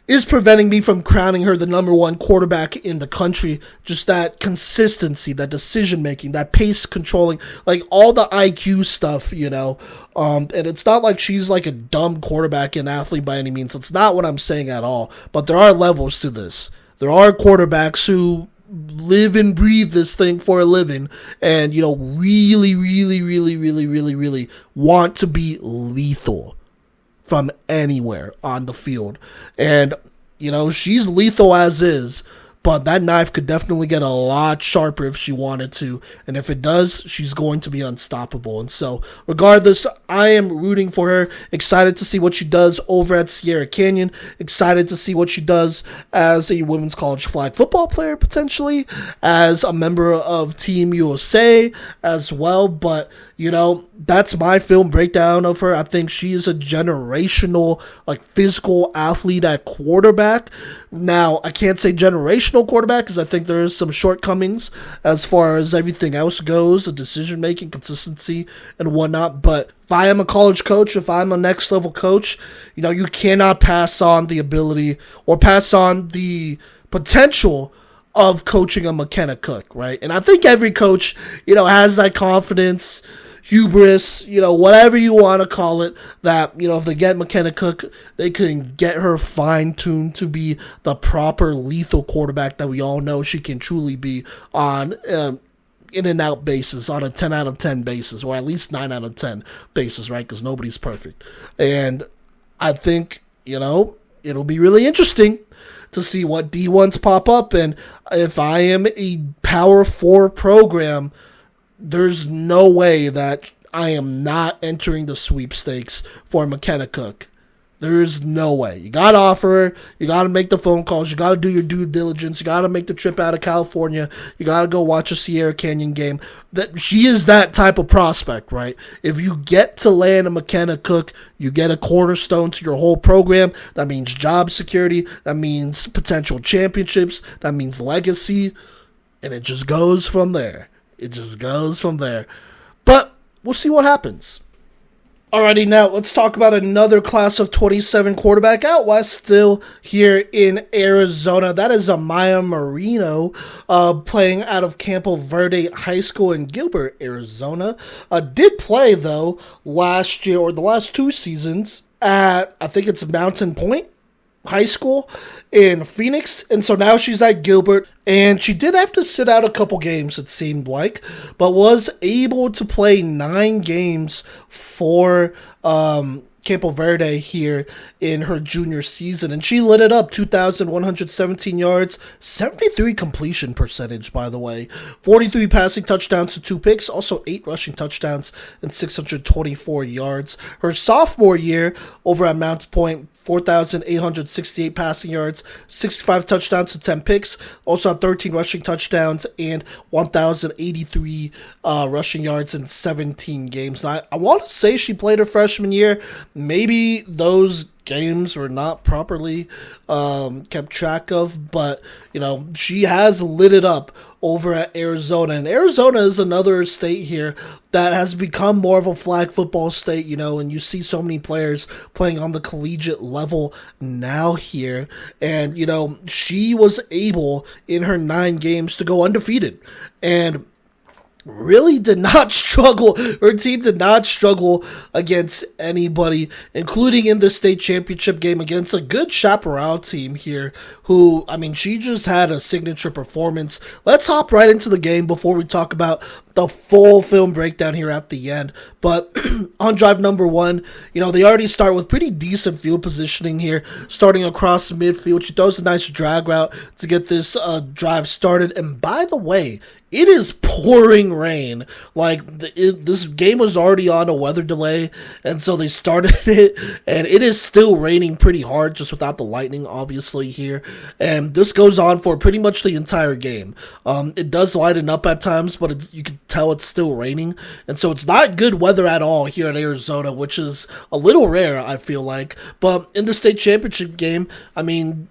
is preventing me from crowning her the number one quarterback in the country. Just that consistency, that decision making, that pace controlling, like all the IQ stuff, and it's not like she's like a dumb quarterback and athlete by any means. It's not what I'm saying at all. But there are levels to this. There are quarterbacks who live and breathe this thing for a living and, really, really, really, really, really, really want to be lethal from anywhere on the field. And, she's lethal as is, but that knife could definitely get a lot sharper if she wanted to. And if it does, she's going to be unstoppable. And so, regardless, I am rooting for her. Excited to see what she does over at Sierra Canyon. Excited to see what she does as a women's college flag football player, potentially, as a member of Team USA as well. But, that's my film breakdown of her. I think she is a generational, physical athlete at quarterback. Now, I can't say generational quarterback because I think there is some shortcomings as far as everything else goes, the decision-making, consistency, and whatnot. But if I am a college coach, if I'm a next-level coach, you cannot pass on the ability or pass on the potential of coaching a Makena Cook, right? And I think every coach, has that confidence, hubris, whatever you want to call it, that, if they get Makena Cook, they can get her fine-tuned to be the proper lethal quarterback that we all know she can truly be on in and out basis, on a 10 out of 10 basis, or at least 9 out of 10 basis, right? Because nobody's perfect. And I think, it'll be really interesting to see what D1s pop up. And if I am a Power 4 program, there's no way that I am not entering the sweepstakes for Makena Cook. There's no way. You got to offer her. You got to make the phone calls. You got to do your due diligence. You got to make the trip out of California. You got to go watch a Sierra Canyon game. That she is that type of prospect, right? If you get to land a Makena Cook, you get a cornerstone to your whole program. That means job security. That means potential championships. That means legacy. And it just goes from there. But we'll see what happens. Alrighty, now let's talk about another class of 27 quarterback out west, still here in Arizona. That is Amaya Moreno, playing out of Campo Verde High School in Gilbert, Arizona. Did play, though, last year, or the last 2 seasons, at, I think it's Mountain Point High School in Phoenix, and so now she's at Gilbert, and she did have to sit out a couple games, it seemed like, but was able to play 9 games for Campo Verde here in her junior season, and she lit it up. 2,117 yards, 73 completion percentage, by the way, 43 passing touchdowns to 2 picks, also 8 rushing touchdowns and 624 yards. Her sophomore year over at Mount Point, 4,868 passing yards, 65 touchdowns to 10 picks, also had 13 rushing touchdowns and 1,083 rushing yards in 17 games. And I want to say she played her freshman year. Maybe those games were not properly kept track of, but she has lit it up over at Arizona, and Arizona is another state here that has become more of a flag football state, and you see so many players playing on the collegiate level now here, and she was able in her 9 games to go undefeated, and really did not struggle. Her team did not struggle against anybody, including in the state championship game against a good Chaparral team here, who, she just had a signature performance. Let's hop right into the game before we talk about the full film breakdown here at the end. But on drive number one, they already start with pretty decent field positioning here, starting across midfield. She throws a nice drag route to get this drive started. And by the way, it is pouring rain. This game was already on a weather delay, and so they started it, and it is still raining pretty hard, just without the lightning, obviously, here. And this goes on for pretty much the entire game. It does lighten up at times, but you can tell it's still raining, and so it's not good weather at all here in Arizona, which is a little rare, I feel like. But in the state championship game,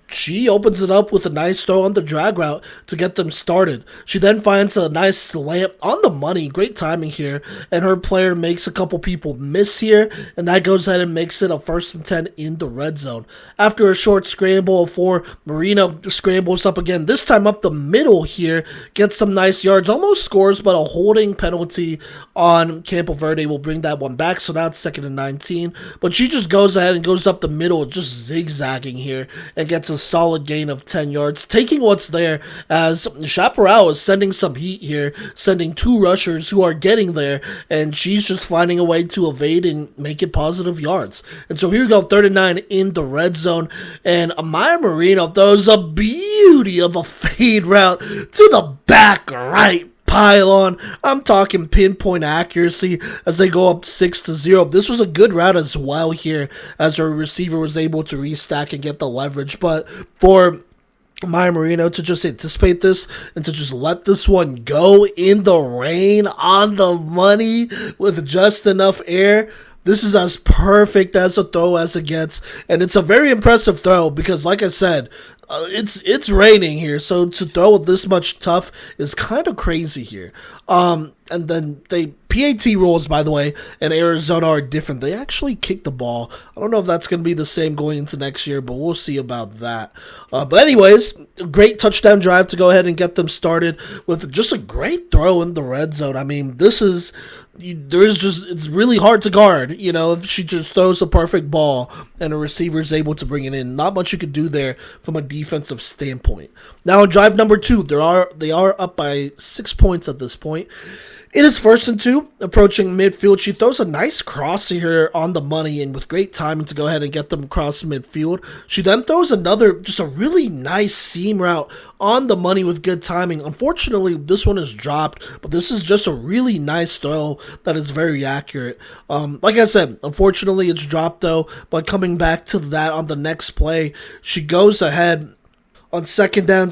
she opens it up with a nice throw on the drag route to get them started. She then finds a nice slant on the money. Great timing here. And her player makes a couple people miss here. And that goes ahead and makes it a 1st and 10 in the red zone. After a short scramble for Moreno, scrambles up again. This time up the middle here. Gets some nice yards. Almost scores, but a holding penalty on Campo Verde will bring that one back. So now it's 2nd and 19. But she just goes ahead and goes up the middle, just zigzagging here. And gets a solid gain of 10 yards. Taking what's there, as Chaparral is sending some heat here, sending 2 rushers who are getting there, and she's just finding a way to evade and make it positive yards. And so here we go, 3rd and 9 in the red zone, and Amaya Moreno throws a beauty of a fade route to the back right pylon. I'm talking pinpoint accuracy as they go up 6-0. This was a good route as well here, as her receiver was able to restack and get the leverage, but for Amaya Moreno to just anticipate this and to just let this one go in the rain on the money with just enough air. This is as perfect as a throw as it gets, and it's a very impressive throw because, like I said, it's raining here, so to throw with this much tough is kind of crazy here. And then PAT rules, by the way, in Arizona are different. They actually kick the ball. I don't know if that's going to be the same going into next year, but we'll see about that. But anyways, great touchdown drive to go ahead and get them started with just a great throw in the red zone. This is... it's really hard to guard, if she just throws a perfect ball and a receiver is able to bring it in. Not much you could do there from a defensive standpoint. Now, on drive number 2, they are up by 6 points at this point. It is 1st and 2, approaching midfield. She throws a nice cross here on the money and with great timing to go ahead and get them across midfield. She then throws just a really nice seam route on the money with good timing. Unfortunately, this one is dropped, but this is just a really nice throw that is very accurate. Like I said, unfortunately, it's dropped though, but coming back to that on the next play, she goes ahead on 2nd down,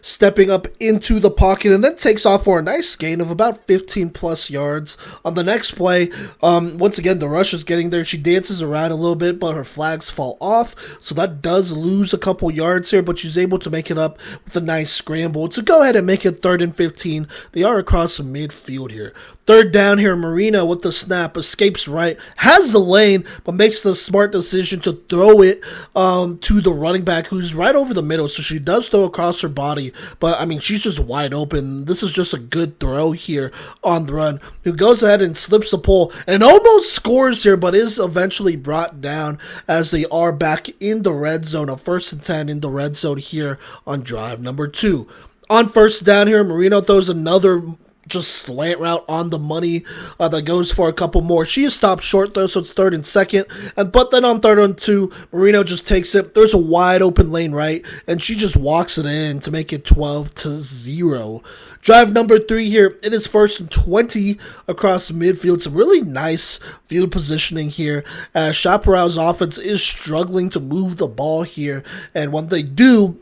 stepping up into the pocket, and then takes off for a nice gain of about 15 plus yards. On the next play, once again, the rush is getting there. She dances around a little bit, but her flags fall off, so that does lose a couple yards here, but she's able to make it up with a nice scramble to go ahead and make it 3rd and 15. They are across the midfield here. 3rd down here, Moreno with the snap, escapes right, has the lane, but makes the smart decision to throw it to the running back, who's right over the middle, so she does throw across her body, but she's just wide open. This is just a good throw here on the run, who goes ahead and slips a pole and almost scores here, but is eventually brought down as they are back in the red zone, a 1st and 10 in the red zone here on drive number 2. On 1st down here, Moreno throws another just slant route on the money that goes for a couple more. She is stopped short though, so it's 3rd and 2nd. But then on 3rd and 2, Moreno just takes it. There's a wide open lane right, and she just walks it in to make it 12-0. Drive number 3 here. It is 1st and 20 across midfield. Some really nice field positioning here, as Chaparral's offense is struggling to move the ball here, and when they do,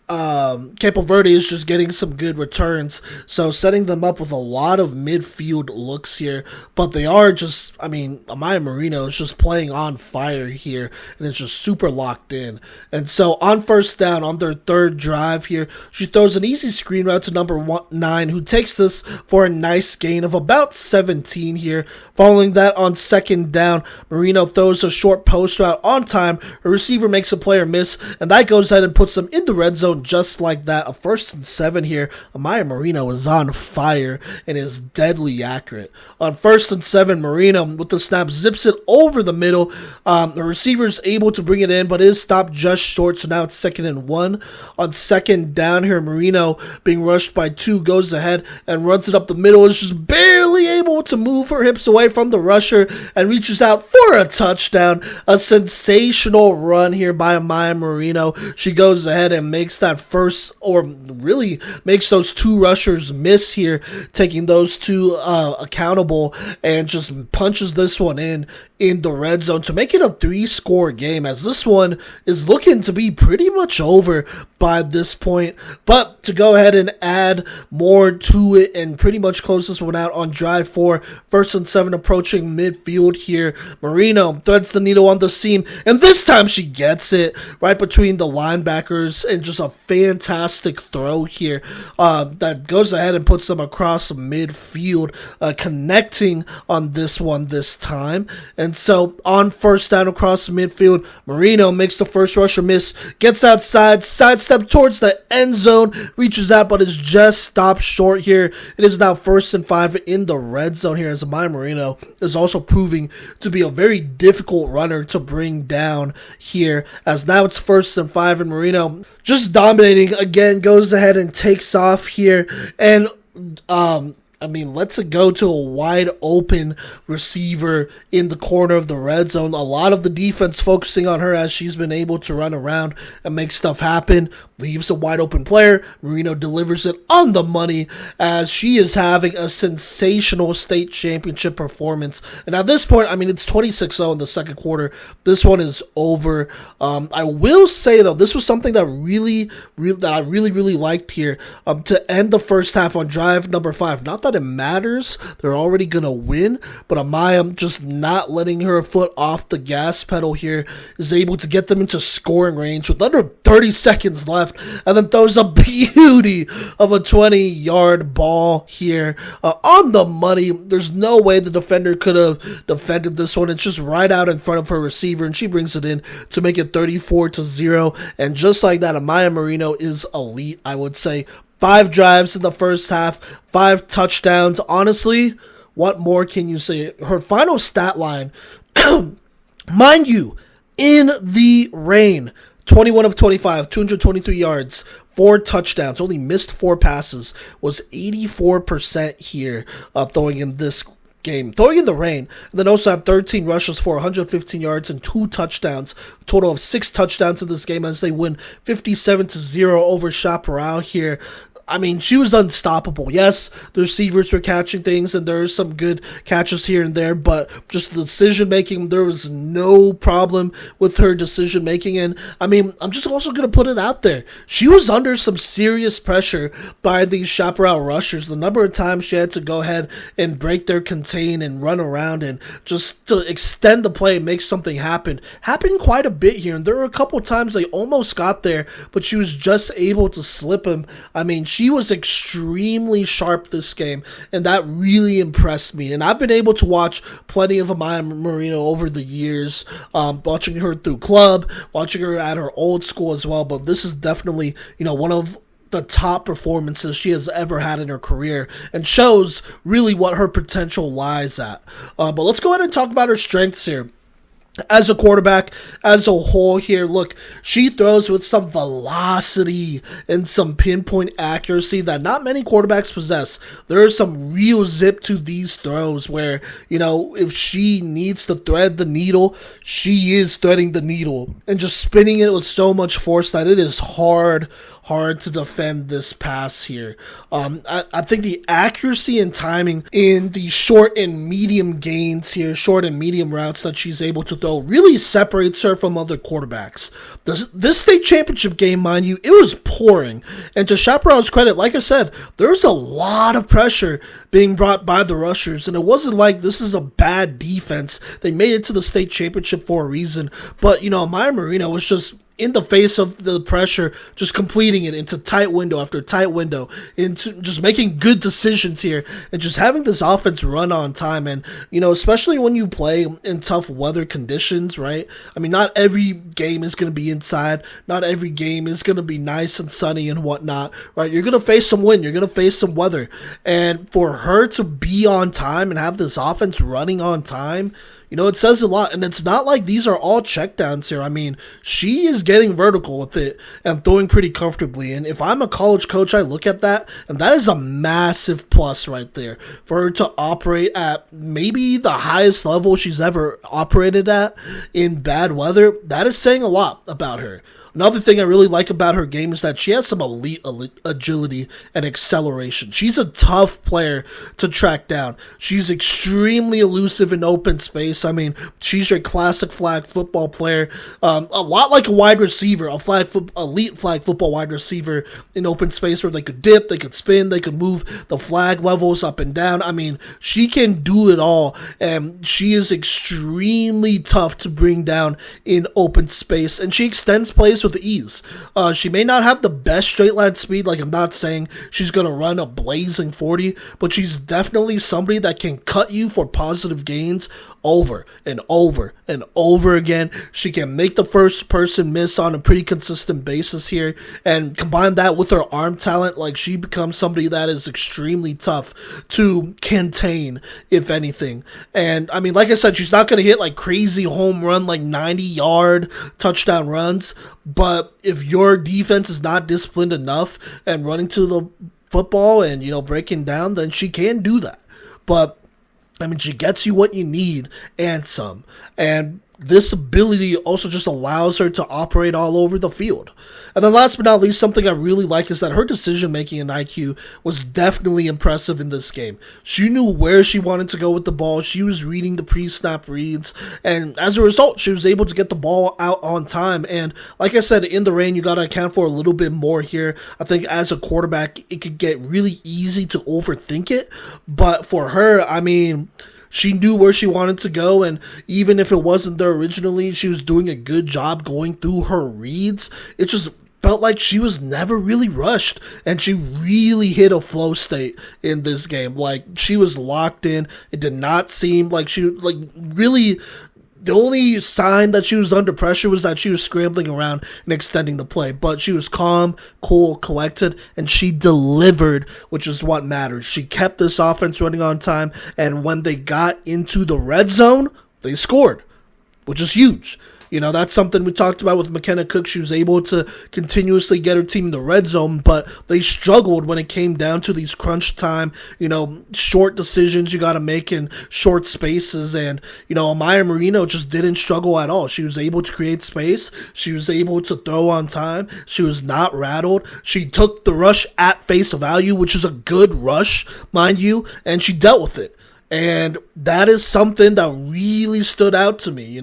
Campo Verde is just getting some good returns, so setting them up with a lot of midfield looks here, but they are just, Amaya Moreno is just playing on fire here, and it's just super locked in. And so on 1st down, on their 3rd drive here, she throws an easy screen route to number 9, who takes this for a nice gain of about 17 here. Following that, on 2nd down, Moreno throws a short post route on time. Her receiver makes a player miss, and that goes ahead and puts them in the red zone zone just like that. A 1st and 7 here. Amaya Moreno is on fire and is deadly accurate. On 1st and 7, Moreno with the snap zips it over the middle. The receiver's able to bring it in, but is stopped just short, so now it's 2nd and 1. On 2nd down here, Moreno being rushed by 2 goes ahead and runs it up the middle. Is just barely able to move her hips away from the rusher and reaches out for a touchdown. A sensational run here by Amaya Moreno. She goes ahead and makes that first, or really makes those 2 rushers miss here, taking those 2 accountable, and just punches this one in the red zone to make it a 3-score game, as this one is looking to be pretty much over by this point. But to go ahead and add more to it and pretty much close this one out on drive 4, 1st and 7 approaching midfield here. Moreno threads the needle on the seam, and this time she gets it right between the linebackers, and just a fantastic throw here that goes ahead and puts them across midfield, connecting on this one this time. And so on 1st down across midfield, Moreno makes the first rusher miss, gets outside, sidestep towards the end zone, reaches out, but is just stopped short here. It is now 1st and 5 in the red zone here, as Amaya Moreno is also proving to be a very difficult runner to bring down here, as now it's 1st and 5, and Moreno just dominating goes ahead and takes off here, and lets it go to a wide open receiver in the corner of the red zone. A lot of the defense focusing on her as she's been able to run around and make stuff happen. Leaves a wide open player. Moreno delivers it on the money, as she is having a sensational state championship performance. And at this point, it's 26-0 in the second quarter. This one is over. I will say, though, this was something that I really liked here, to end the first half on drive number 5. Not that it matters, they're already gonna win, but Amaya just not letting her foot off the gas pedal here is able to get them into scoring range with under 30 seconds left, and then throws a beauty of a 20-yard ball here on the money. There's no way the defender could have defended this one. It's just right out in front of her receiver, and she brings it in to make it 34-0. And just like that, Amaya Moreno is elite, I would say. 5 drives in the first half, 5 touchdowns. Honestly, what more can you say? Her final stat line, mind you, in the rain, 21 of 25, 223 yards, 4 touchdowns, only missed 4 passes, was 84% here throwing in this game, throwing in the rain. And then also had 13 rushes for 115 yards and 2 touchdowns, a total of 6 touchdowns in this game, as they win 57-0 over Chaparral here. She was unstoppable. Yes, the receivers were catching things, and there are some good catches here and there, but just the decision-making, there was no problem with her decision-making. And, I'm just also going to put it out there. She was under some serious pressure by these Chaparral rushers. The number of times she had to go ahead and break their contain and run around and just to extend the play and make something happen happened quite a bit here. And there were a couple times they almost got there, but she was just able to slip him. She was extremely sharp this game, and that really impressed me. And I've been able to watch plenty of Amaya Moreno over the years, watching her through club, watching her at her old school as well. But this is definitely, one of the top performances she has ever had in her career, and shows really what her potential lies at. But let's go ahead and talk about her strengths here. As a quarterback, as a whole here, look, she throws with some velocity and some pinpoint accuracy that not many quarterbacks possess. There is some real zip to these throws where, if she needs to thread the needle, she is threading the needle and just spinning it with so much force that it is hard to defend this pass here. I think the accuracy and timing in the short and medium gains here, short and medium routes that she's able to throw, really separates her from other quarterbacks. This state championship game, mind you, it was pouring. And to Chaparral's credit, like I said, there was a lot of pressure being brought by the rushers, and it wasn't like this is a bad defense. They made it to the state championship for a reason. But, Amaya Moreno was just in the face of the pressure, just completing it into tight window after tight window, into just making good decisions here, and just having this offense run on time. And, especially when you play in tough weather conditions, right? I mean, not every game is going to be inside. Not every game is going to be nice and sunny and whatnot, right? You're going to face some wind. You're going to face some weather. And for her to be on time and have this offense running on time, it says a lot. And it's not like these are all checkdowns here. I mean, she is getting vertical with it and throwing pretty comfortably. And if I'm a college coach, I look at that, and that is a massive plus right there for her to operate at maybe the highest level she's ever operated at in bad weather. That is saying a lot about her. Another thing I really like about her game is that she has some elite agility and acceleration. She's a tough player to track down. She's extremely elusive in open space. I mean, she's your classic flag football player, a lot like a wide receiver, elite flag football wide receiver in open space where they could dip, they could spin, they could move the flag levels up and down. I mean, she can do it all, and she is extremely tough to bring down in open space, and she extends plays with ease. She may not have the best straight line speed, like I'm not saying she's going to run a blazing 40, but she's definitely somebody that can cut you for positive gains over and over and over again. She can make the first person miss on a pretty consistent basis here, and combine that with her arm talent, like she becomes somebody that is extremely tough to contain, if anything. And I mean, like I said, she's not going to hit like crazy home run, like 90-yard touchdown runs, but if your defense is not disciplined enough and running to the football and, breaking down, then she can do that. But, I mean, she gets you what you need and some. And this ability also just allows her to operate all over the field. And then last but not least, something I really like is that her decision-making and IQ was definitely impressive in this game. She knew where she wanted to go with the ball. She was reading the pre-snap reads. And as a result, she was able to get the ball out on time. And like I said, in the rain, you got to account for a little bit more here. I think as a quarterback, it could get really easy to overthink it. But for her, I mean, she knew where she wanted to go, and even if it wasn't there originally, she was doing a good job going through her reads. It just felt like she was never really rushed, and she really hit a flow state in this game. Like, she was locked in. It did not seem like she, really. The only sign that she was under pressure was that she was scrambling around and extending the play. But she was calm, cool, collected, and she delivered, which is what matters. She kept this offense running on time, and when they got into the red zone, they scored, which is huge. That's something we talked about with Makena Cook. She was able to continuously get her team in the red zone, but they struggled when it came down to these crunch time, short decisions you got to make in short spaces. And, Amaya Moreno just didn't struggle at all. She was able to create space. She was able to throw on time. She was not rattled. She took the rush at face value, which is a good rush, mind you, and she dealt with it. And that is something that really stood out to me,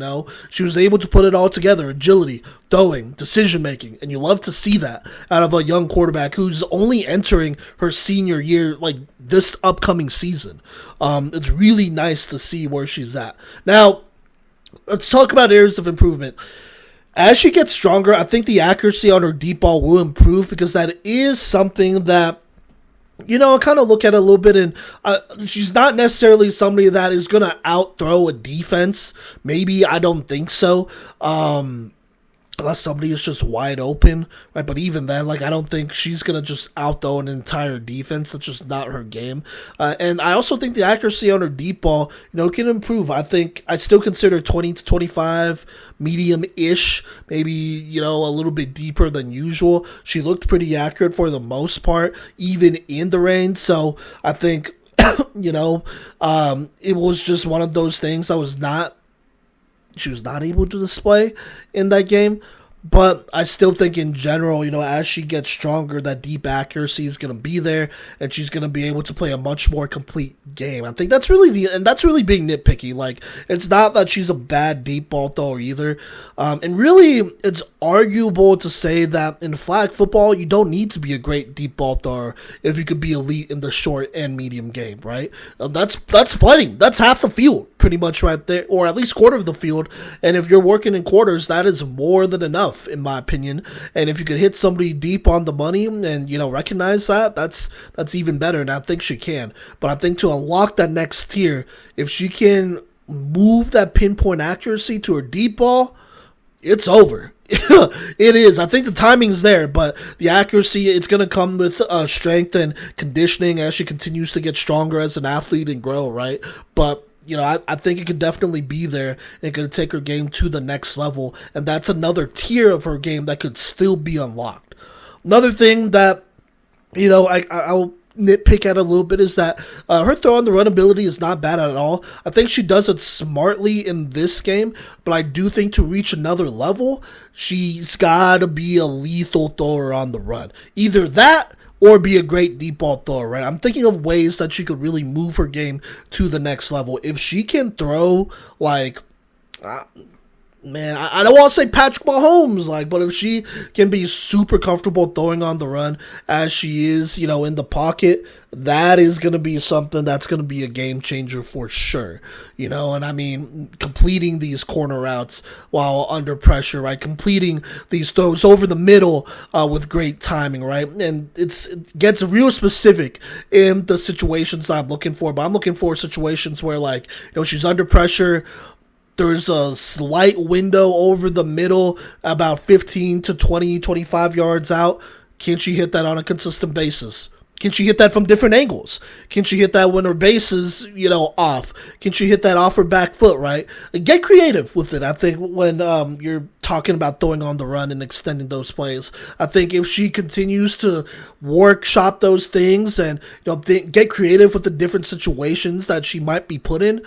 She was able to put it all together, agility, throwing, decision-making, and you love to see that out of a young quarterback who's only entering her senior year, like this upcoming season. It's really nice to see where she's at. Now, let's talk about areas of improvement. As she gets stronger, I think the accuracy on her deep ball will improve, because that is something that I kind of look at it a little bit, and she's not necessarily somebody that is going to out-throw a defense. Maybe, I don't think so. Unless somebody is just wide open, right? But even then, I don't think she's going to just out-throw an entire defense. That's just not her game. And I also think the accuracy on her deep ball, can improve. I think I still consider 20 to 25 medium-ish, maybe, a little bit deeper than usual. She looked pretty accurate for the most part, even in the rain. So I think, it was just one of those things that she was not able to display in that game. But I still think in general, as she gets stronger, that deep accuracy is going to be there, and she's going to be able to play a much more complete game. I think that's really being nitpicky. It's not that she's a bad deep ball thrower either. And really, it's arguable to say that in flag football, you don't need to be a great deep ball thrower if you could be elite in the short and medium game, right? That's plenty. That's half the field, pretty much right there, or at least quarter of the field. And if you're working in quarters, that is more than enough, in my opinion. And if you could hit somebody deep on the money and, recognize that, that's even better. And I think she can. But I think to unlock that next tier, if she can move that pinpoint accuracy to her deep ball, it's over. It is. I think the timing's there, but the accuracy, it's going to come with strength and conditioning as she continues to get stronger as an athlete and grow, right? But I think it could definitely be there, and it could take her game to the next level, and that's another tier of her game that could still be unlocked. Another thing that, I'll nitpick at a little bit is that her throw on the run ability is not bad at all. I think she does it smartly in this game, but I do think to reach another level, she's got to be a lethal thrower on the run. Either that or be a great deep ball thrower, right? I'm thinking of ways that she could really move her game to the next level. If she can throw like... I don't want to say Patrick Mahomes, but if she can be super comfortable throwing on the run as she is, in the pocket, that is going to be something that's going to be a game changer for sure, and I mean, completing these corner routes while under pressure, right? Completing these throws over the middle with great timing, right? And it gets real specific in the situations I'm looking for, but I'm looking for situations where, she's under pressure. There's a slight window over the middle, about 15 to 20, 25 yards out. Can she hit that on a consistent basis? Can she hit that from different angles? Can she hit that when her base is, off? Can she hit that off her back foot, right? Get creative with it, I think, when you're talking about throwing on the run and extending those plays. I think if she continues to workshop those things and get creative with the different situations that she might be put in,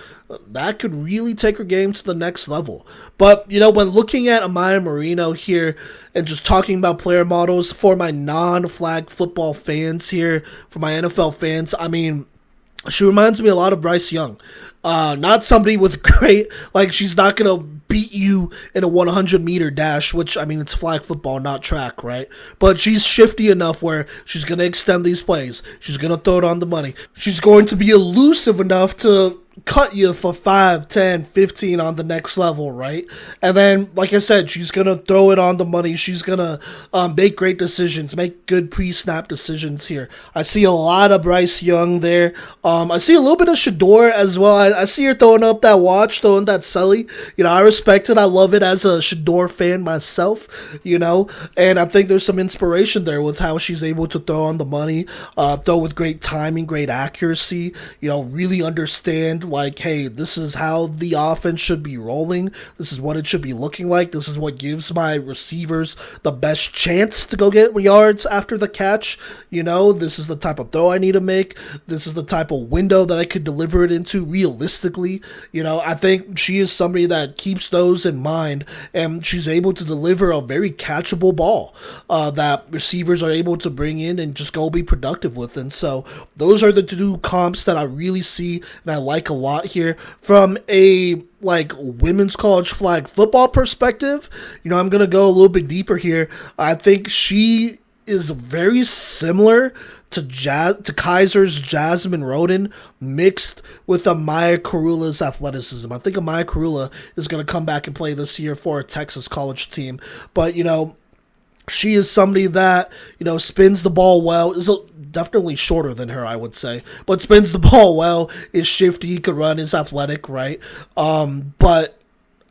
that could really take her game to the next level. But, when looking at Amaya Moreno here and just talking about player models for my non-flag football fans here, for my NFL fans, I mean, she reminds me a lot of Bryce Young. Not somebody with great, she's not going to beat you in a 100-meter dash, which, I mean, it's flag football, not track, right? But she's shifty enough where she's going to extend these plays. She's going to throw it on the money. She's going to be elusive enough to cut you for 5, 10, 15 on the next level, right? And then, like I said, she's going to throw it on the money. She's going to make great decisions, make good pre-snap decisions here. I see a lot of Bryce Young there. I see a little bit of Shador as well. I see her throwing up that watch, throwing that Sully. I respect it. I love it as a Shador fan myself, and I think there's some inspiration there with how she's able to throw on the money, throw with great timing, great accuracy, really understand hey, this is how the offense should be rolling. This is what it should be looking like. This is what gives my receivers the best chance to go get yards after the catch. This is the type of throw I need to make. This is the type of window that I could deliver it into realistically. I think she is somebody that keeps those in mind, and she's able to deliver a very catchable ball that receivers are able to bring in and just go be productive with. And so those are the two comps that I really see and I like a lot here. From a women's college flag football perspective, I'm gonna go a little bit deeper here. I think she is very similar to Kaiser's Jasmine Roden mixed with Amaya Karula's athleticism. I think Amaya Karula is going to come back and play this year for a Texas college team. But, she is somebody that, spins the ball well, is definitely shorter than her, I would say, but spins the ball well, is shifty, could run, is athletic, right? But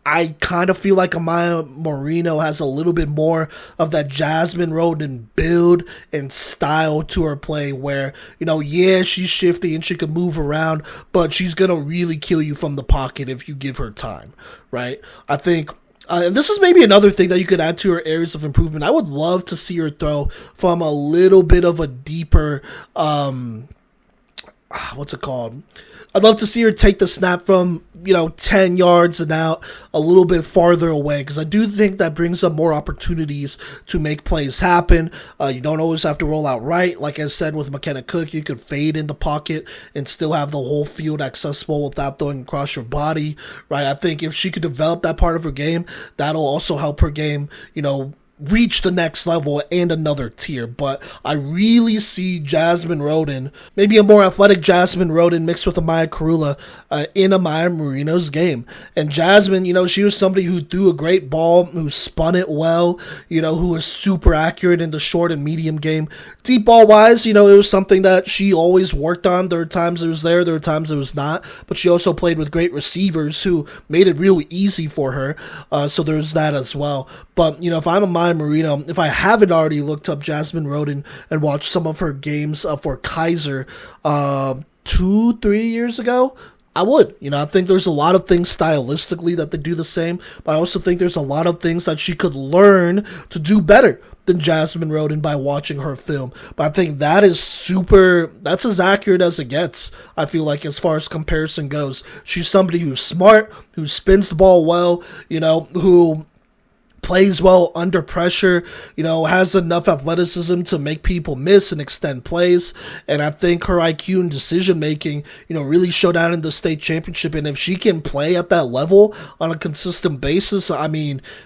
I kind of feel like Amaya Moreno has a little bit more of that Jasmine Roden build and style to her play where, she's shifty and she can move around, but she's going to really kill you from the pocket if you give her time, right? I think... and this is maybe another thing that you could add to her areas of improvement. I would love to see her throw from a little bit of a deeper, what's it called? I'd love to see her take the snap from, 10 yards and out a little bit farther away, because I do think that brings up more opportunities to make plays happen. You don't always have to roll out right. Like I said, with Makena Cook, you could fade in the pocket and still have the whole field accessible without throwing across your body, right? I think if she could develop that part of her game, that'll also help her game, reach the next level and another tier. But I really see Jasmine Roden, maybe a more athletic Jasmine Roden mixed with Amaya Karula in Amaya Moreno's game. And Jasmine, she was somebody who threw a great ball, who spun it well, who was super accurate in the short and medium game. Deep ball wise, it was something that she always worked on. There were times it was there were times it was not. But she also played with great receivers who made it really easy for her. So there's that as well. But, if I'm Amaya Moreno, if I haven't already looked up Jasmine Roden and watched some of her games for Kaiser 2-3 years ago, I would. I think there's a lot of things stylistically that they do the same, but I also think there's a lot of things that she could learn to do better than Jasmine Roden by watching her film. But I think that's as accurate as it gets, I feel like, as far as comparison goes. She's somebody who's smart, who spins the ball well, who plays well under pressure, has enough athleticism to make people miss and extend plays. And I think her IQ and decision making, really showed out in the state championship. And if she can play at that level on a consistent basis,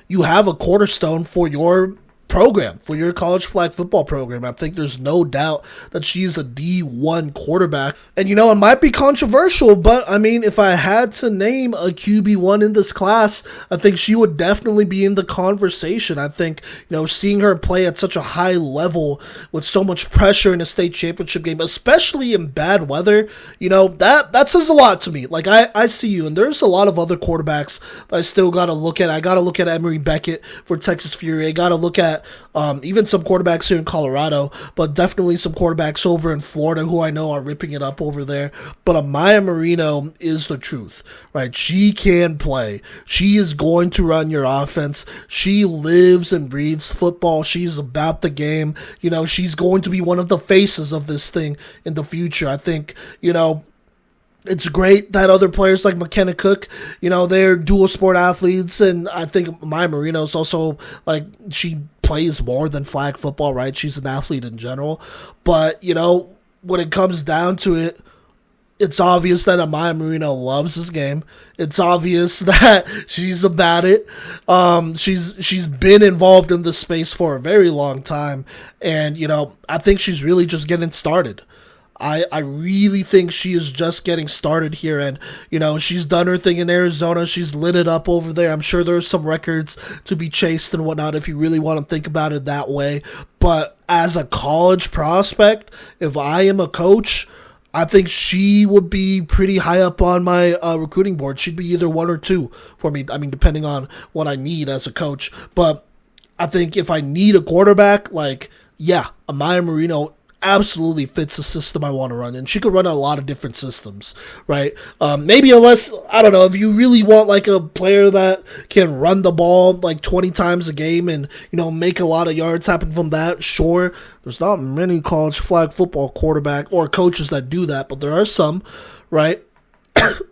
you have a cornerstone for your program, for your college flag football program. I think there's no doubt that she's a D1 quarterback. And it might be controversial, but if I had to name a QB1 in this class, I think she would definitely be in the conversation. I think, seeing her play at such a high level with so much pressure in a state championship game, especially in bad weather, that says a lot to me. Like, I see you, and there's a lot of other quarterbacks that I still got to look at. I got to look at Emery Beckett for Texas Fury. I got to look at even some quarterbacks here in Colorado, but definitely some quarterbacks over in Florida who I know are ripping it up over there. But Amaya Moreno is the truth, right? She can play. She is going to run your offense. She lives and breathes football. She's about the game. She's going to be one of the faces of this thing in the future. I think, it's great that other players like Makena Cook, they're dual sport athletes, and I think Maya Moreno is also, she plays more than flag football, right? She's an athlete in general. But, when it comes down to it, it's obvious that Amaya Moreno loves this game. It's obvious that she's about it. She's been involved in this space for a very long time, and, I think she's really just getting started. I really think she is just getting started here, and, she's done her thing in Arizona. She's lit it up over there. I'm sure there's some records to be chased and whatnot if you really want to think about it that way. But as a college prospect, if I am a coach, I think she would be pretty high up on my recruiting board. She'd be either 1 or 2 for me, depending on what I need as a coach. But I think if I need a quarterback, Amaya Moreno absolutely fits the system I want to run, and she could run a lot of different systems, right? Maybe unless, I don't know, if you really want a player that can run the ball 20 times a game and, make a lot of yards happen from that, sure. There's not many college flag football quarterback or coaches that do that, but there are some, right?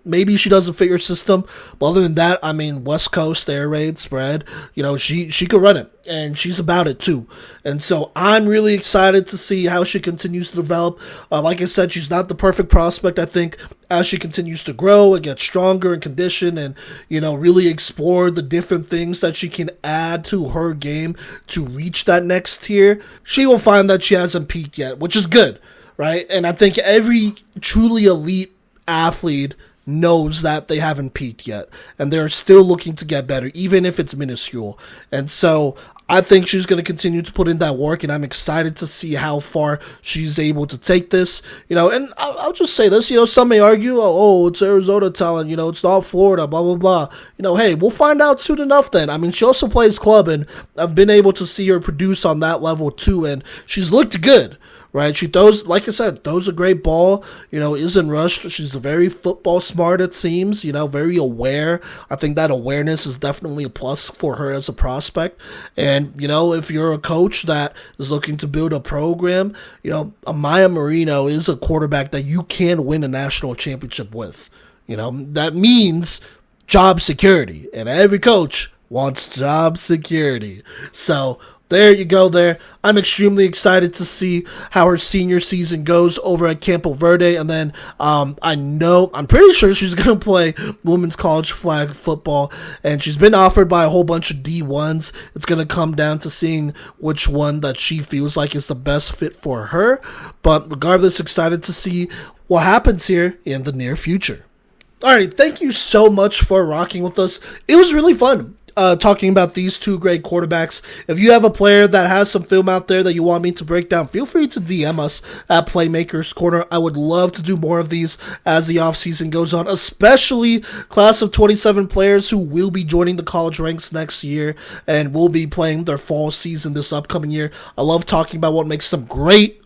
Maybe she doesn't fit your system, but other than that, West Coast, air raid, spread, she could run it, and she's about it too. And so I'm really excited to see how she continues to develop. Like I said, she's not the perfect prospect. I think as she continues to grow and get stronger in condition and, really explore the different things that she can add to her game to reach that next tier, she will find that she hasn't peaked yet, which is good, right? And I think every truly elite athlete knows that they haven't peaked yet, and they're still looking to get better, even if it's minuscule. And so I think she's going to continue to put in that work, and I'm excited to see how far she's able to take this. And I'll just say this, some may argue, it's Arizona talent, it's not Florida, blah, blah, blah. Hey, we'll find out soon enough then. She also plays club, and I've been able to see her produce on that level too, and she's looked good. Right, she throws, like I said, throws a great ball, isn't rushed. She's very football smart, it seems, very aware. I think that awareness is definitely a plus for her as a prospect. And, if you're a coach that is looking to build a program, Amaya Moreno is a quarterback that you can win a national championship with. That means job security, and every coach wants job security. So There you go there. I'm extremely excited to see how her senior season goes over at Campo Verde. And then I'm pretty sure she's going to play women's college flag football. And she's been offered by a whole bunch of D1s. It's going to come down to seeing which one that she feels like is the best fit for her. But regardless, excited to see what happens here in the near future. Alrighty, thank you so much for rocking with us. It was really fun. Talking about these two great quarterbacks. If you have a player that has some film out there that you want me to break down, feel free to DM us at Playmaker's Corner. I would love to do more of these as the offseason goes on, especially class of 27 players who will be joining the college ranks next year and will be playing their fall season this upcoming year. I love talking about what makes them great,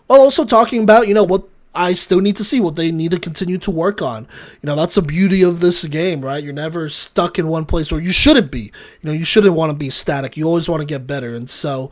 while also talking about, what I still need to see, what they need to continue to work on. That's the beauty of this game, right? You're never stuck in one place, or you shouldn't be. You shouldn't want to be static. You always want to get better. And so,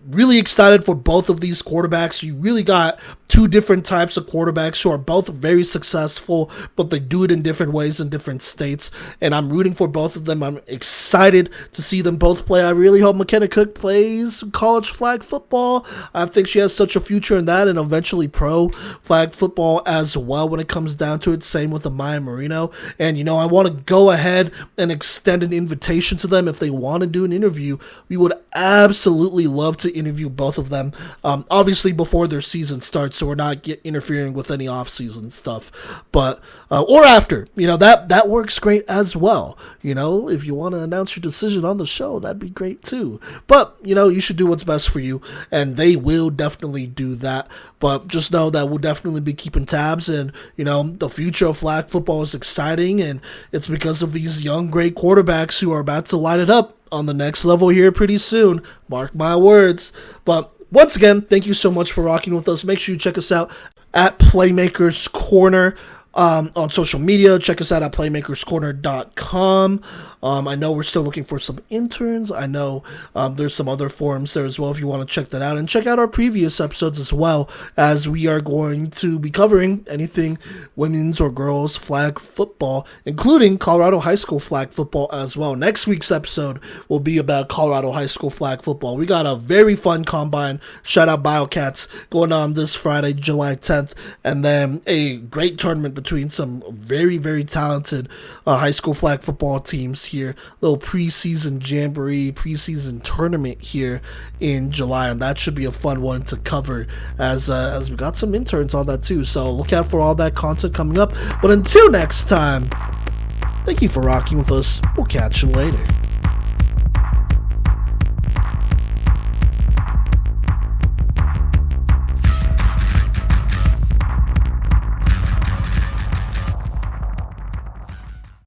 really excited for both of these quarterbacks. You really got two different types of quarterbacks who are both very successful, but they do it in different ways in different states. And I'm rooting for both of them. I'm excited to see them both play. I really hope Makena Cook plays college flag football. I think she has such a future in that, and eventually pro flag football as well when it comes down to it. Same with Amaya Moreno. And, I want to go ahead and extend an invitation to them if they want to do an interview. We would absolutely love to interview both of them, obviously before their season starts, so we're not interfering with any off-season stuff, but or after, that works great as well. If you want to announce your decision on the show, that'd be great too. But you should do what's best for you, and they will definitely do that. But just know that we'll definitely be keeping tabs, and the future of flag football is exciting, and it's because of these young great quarterbacks who are about to light it up on the next level here pretty soon. Mark my words. But once again, thank you so much for rocking with us. Make sure you check us out at Playmaker's Corner on social media. Check us out at playmakerscorner.com. I know we're still looking for some interns. I know there's some other forums there as well if you want to check that out. And check out our previous episodes as well, as we are going to be covering anything women's or girls flag football, including Colorado high school flag football as well. Next week's episode will be about Colorado high school flag football. We got a very fun combine, shout out Biocats, going on this Friday, July 10th, and then a great tournament between some very, very talented high school flag football teams here. Little preseason jamboree, preseason tournament here in July, and that should be a fun one to cover as we got some interns on that too. So look out for all that content coming up. But until next time, thank you for rocking with us. We'll catch you later.